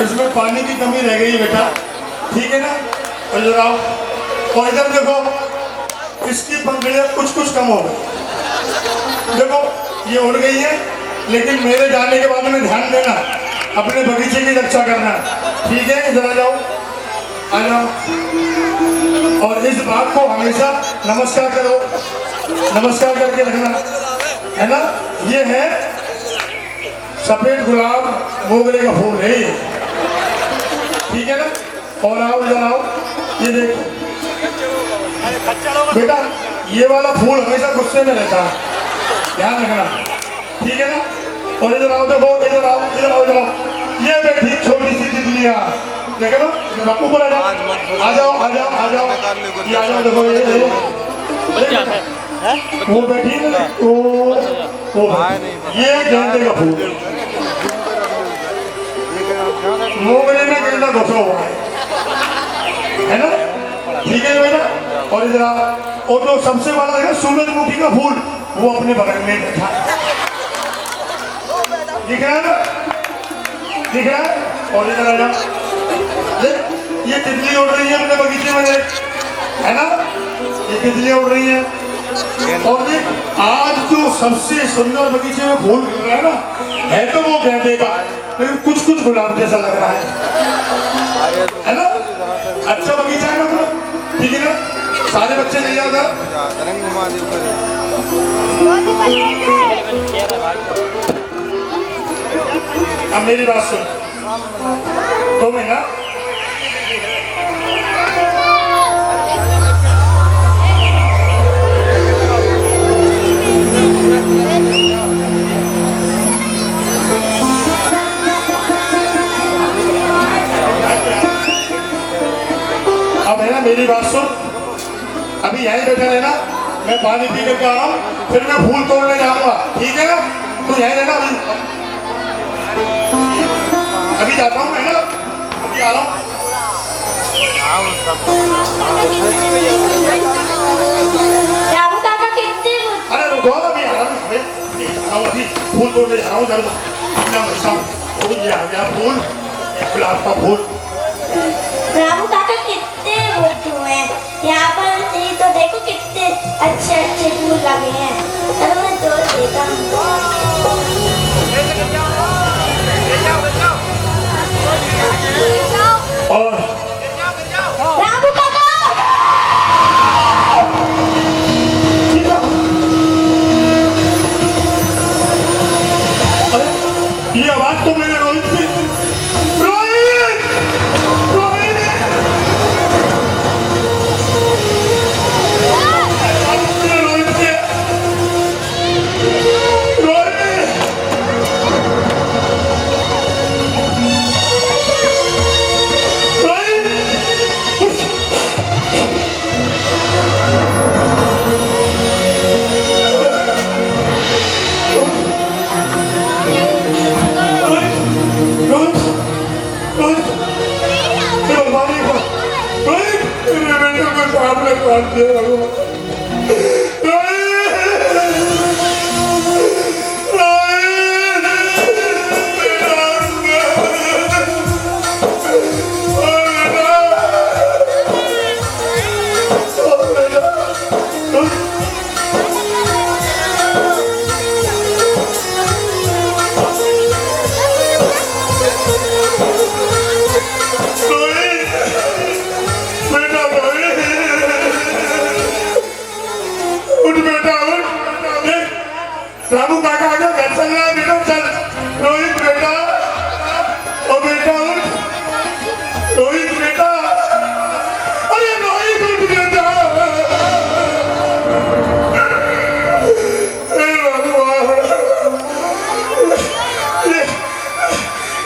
इसमें पानी की कमी रह गई है बेटा, ठीक है ना? और इधर आओ, और इधर देखो इसकी पंखुड़ियां कुछ कुछ कम हो गई, देखो ये उड़ गई है, लेकिन मेरे जाने के बाद में ध्यान देना, अपने बगीचे की रक्षा करना, ठीक है? इधर आ जाओ, आ जाओ। और इस बात को हमेशा नमस्कार करो, नमस्कार करके रखना, है ना? ये है सफेद गुलाब मोगरे का फूल है ये, ठीक है ना? और आओ इधर आओ, ये देखो बेटा, ये वाला फूल हमेशा गुस्से में रहता है, ध्यान रखना, ठीक है ना? और इधर आओ, देखो इधर आओ, इधर आओ, इधर आओ, ये बैठी छोटी सी तितलियां, देखे ना? ऊपर आ जाओ, आ जाओ, आ जाओ, आ जाओ, ये आ जाओ, देखो ये वो बैठी है ना, वो ये गेंदे का फूल, मोगरे में गेंदा घुसा हुआ है ना? ठीक है बेटा? और इधर और जो सबसे बड़ा है सूरजमुखी का फूल, वो अपने बगल में बैठा, दिख रहा है ना? दिख रहा है? और इधर आ जा, ये तितली उड़ रही है अपने बगीचे में, है ना? ये तितलियां उड़ रही है। और देख आज जो सबसे सुंदर बगीचे में फूल मिल रहा है ना, है तो वो गेंदे का, लेकिन कुछ कुछ गुलाब जैसा लग रहा है ना? अच्छा बगीचा है ना, ठीक है ना? सारे बच्चे ले जाओ उधर, अब मेरी बात सुन, तो मैं ना अब है ना मेरी बात सुन, अभी यहीं बैठा रहना, मैं पानी पी करके आ रहा हूँ, फिर मैं फूल तोड़ने जाऊंगा, ठीक है ना? तू यहीं रहना, अभी जाता हूँ, है ना? अभी आ रहा हूँ। रामू काका कितने अरे रुको, अभी आ रहा हूँ, अभी फूल तोड़ने जा रहा हूँ, जरूर फूल ये आ गया, फूल गुलाब का फूल। रामू काका कितने बुद्धू हैं, यहाँ पर ये तो देखो कितने अच्छे अच्छे फूल लगे हैं, चलो मैं तोड़ देता हूँ। और रामू काका ये आवाज तो मेरे रोहित से, रोहित रोहित मेरे रोहित से, रोहित रामू काका आ गया, घर चल रहा है बेटा, चल रोहित बेटा, ओ बेटा उठ, रोहित बेटा, अरे रोहित उठ बेटा, हे भगवान,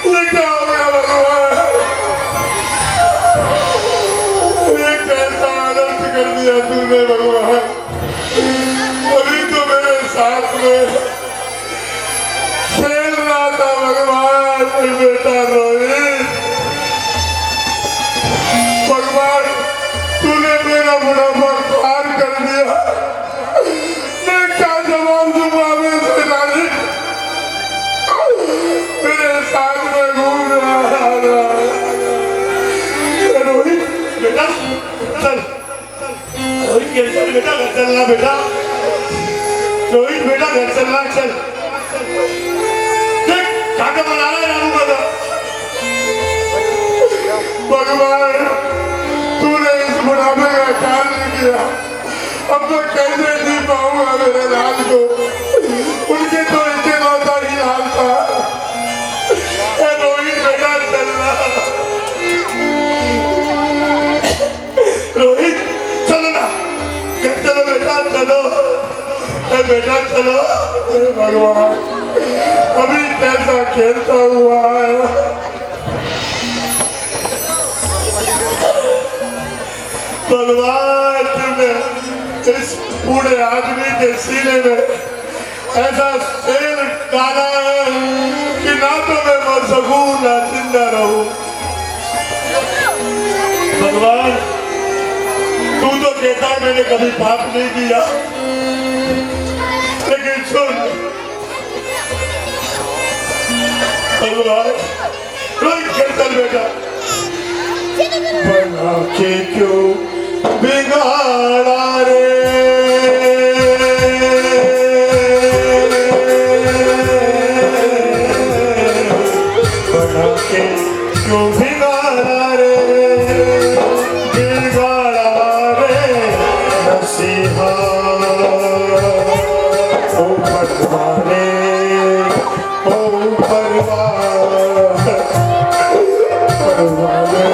ये क्या हो गया भगवान, ये कैसा आनंद कर दिया तूने भगवान, अभी तो मेरे साथ में खेल रहा था भगवान, बेटा रोहित, भगवान तूने मेरा बुढ़ापा पार कर दिया, मैं क्या जवाब दूंगा मेरे नानी, मेरे साथ में घूम रहा है रोहित बेटा, चल रोहित घर चल बेटा, घर चलना बेटा, रोहित बेटा घर चलना, चल देख काका बना रहा है रामू काका, भगवान तूने इस बुढ़ापे का ख्याल नहीं किया, अब तो कैसे जी पाऊंगा मेरे लाल को, उनके तो इतने नौता ही हाल था, रोहित बेटा चलना, रोहित चलो ना, घर चलो बेटा, चलो बेटा चलो, अरे भगवान अभी कैसा खेलता हुआ है, भगवान तुमने इस बूढ़े आदमी के सीने में ऐसा शेर डाला है कि ना तो मैं मर सकूं ना जिंदा रहूं, भगवान तू तो कहता है मैंने कभी पाप नहीं किया, लेकिन सुन भगवान रोहित खेल चल बेटा, बना के क्यों बिगाड़ा रे, बना के क्यों बिगाड़ा रे, बिगाड़ा रे नसीहा, ओ भगवाने ओ भगवान, भगवाने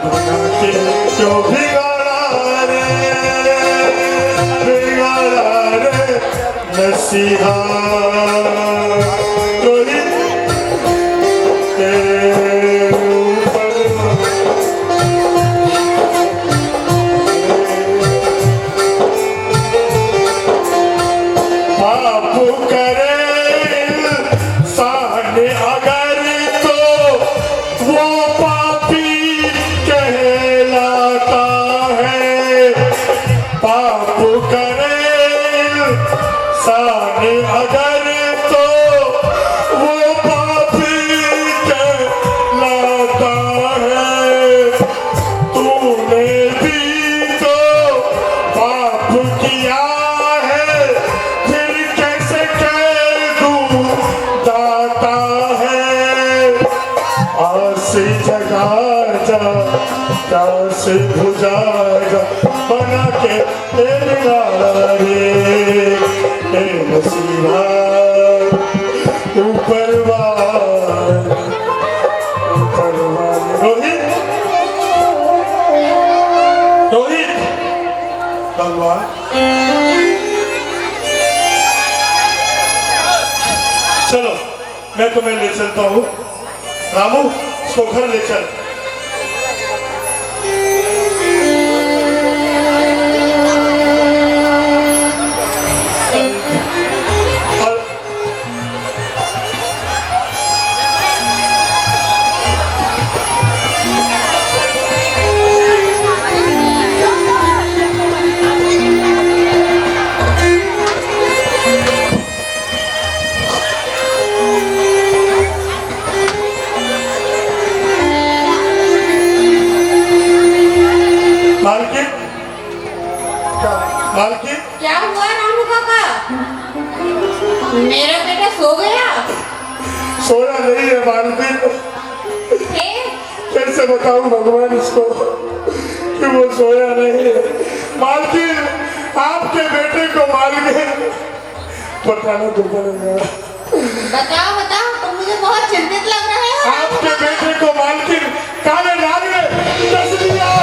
बना के क्यों बिगाड़ा नसीहा रोहित के ऊपर पाप करे इंसान अगर तो वो पापी कहलाता है। पाप करे इंसान अगर तो वो पापी कहलाता है। तूने भी तो पाप किया है, फिर कैसे कह दूं दाता है। आस जगा जा प्यास बुझा जा बना के तेरा रे नसीहा ऊपर वाले रोहित रोहित भगवान चलो मैं तुम्हें ले चलता हूँ। रामू इसको घर ले चल। मालकिन क्या हुआ रामू काका? मेरा बेटा सो गया? सोया नहीं है मालकिन। फिर? कैसे बताऊं भगवान इसको कि वो सोया नहीं है। मालकिन आपके बेटे को मालकिन बताना तो पड़ेगा। बताओ बताओ, तुम मुझे बहुत चिंतित लग रहे हो। आपके बेटे को मालकिन काले नाग ने डस लिया है।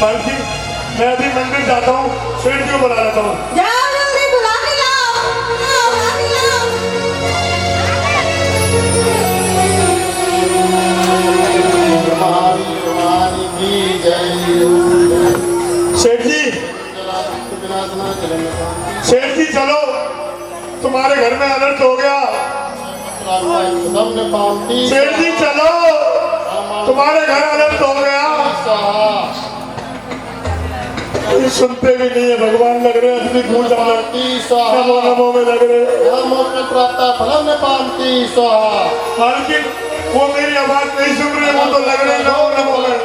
मालकिन मैं अभी मंदिर जाता हूँ, सेठ जी को बुला लेता हूँ। जाओ जल्दी बुला के लाओ, बुला के लाओ। सेठ जी चलो, तुम्हारे घर में अनर्थ हो गया। सेठ जी चलो, तुम्हारे घर अनर्थ हो गया। ये सुनते भी नहीं है भगवान, लग रहे अपनी पूजा नमो नमो में लग रहे। मालकिन वो मेरी आवाज नहीं सुन रहे, वो तो लग रहे नमो नमो में। एक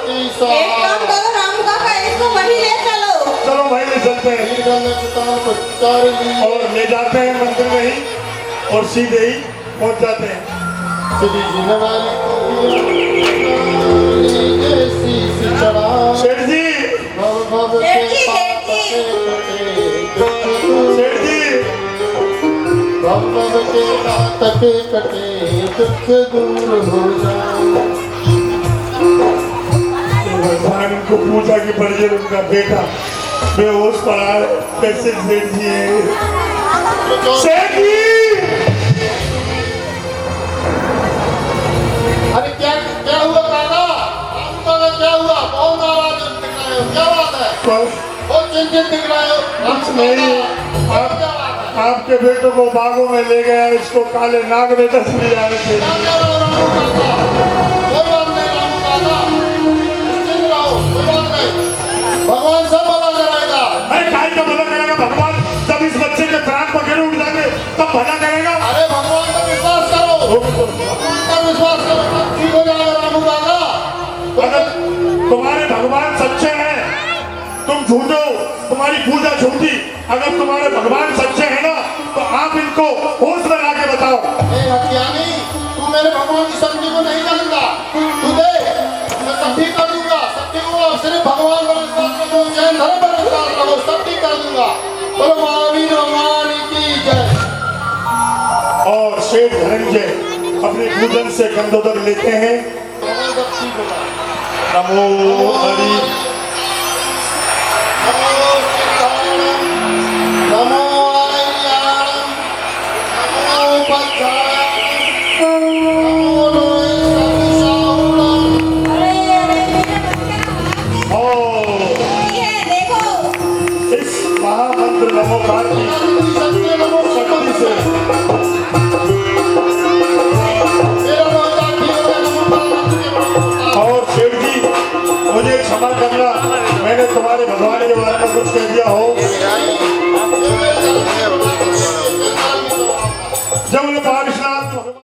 काम करो रामू काका, इसको वहीं ले चलो। चलो भाई ले चलते हैं और ले जाते हैं मंदिर में ही और सीधे ही पहुंच जाते हैं। सेठ जी सेठ जी, सेठ जी कटे कटे दुख दूर हो जाए। भगवान को पूजा की पड़ी है, उनका बेटा बेहोश पड़ा है। कैसे सेठ जी है? सेठ जी अरे क्या क्या हुआ काका? काका क्या हुआ? बहुत नाराज दिख रहे हो, क्या बात है? बहुत चिंतित दिख रहे हो। कुछ नहीं, आपके बेटे को बागों में ले गया, इसको काले नाग ने डस लिया है। क्या कह रहे हो रामू काका? कोई बात नहीं रामू काका, निश्चिंत रहो, कोई बात नहीं। भगवान सब भला कराएगा। अरे काय का भला करेगा भगवान? जब इस बच्चे के प्राण पखेरु उठ जाएंगे तब भला करेगा। अरे भगवान का विश्वास करो, भगवान का विश्वास करो, सब ठीक हो जाएगा रामू काका। अगर तुम्हारे भगवान सच्चे हैं, तुम झूठो, तुम्हारी पूजा झूठी। अगर तुम्हारे भगवान सच्चे हैं ना, तो आप इनको होश में ला के बताओ। अज्ञानी, तू मेरे भगवान की शक्ति को नहीं जानता। तू दे, मैं सब ठीक कर दूंगा। सब ठीक होगा, सिर्फ भगवान पर विश्वास रखो, जैन धर्म पर विश्वास रखो, सब ठीक कर दूंगा। बोलो महावीर भगवान की जय। और शेठ धनंजय अपने पूजन से गंधोदक लेते हैं। सब ठीक होगा। नमो हरि नमो सिद्धाणम, नमो आर्याणम, नमो पद्माणम, नमो लोहे सविशाणम। अरे मेरे बच्चे और ये देखो इस महामंत्र नमोकार की सत्य नमो शक्ति से मेरा रोजा ठीक हो गया। नमो पार्वती के और शेठ जी मुझे क्षमा करना, मैंने तुम्हारे भगवान के बारे में कुछ कह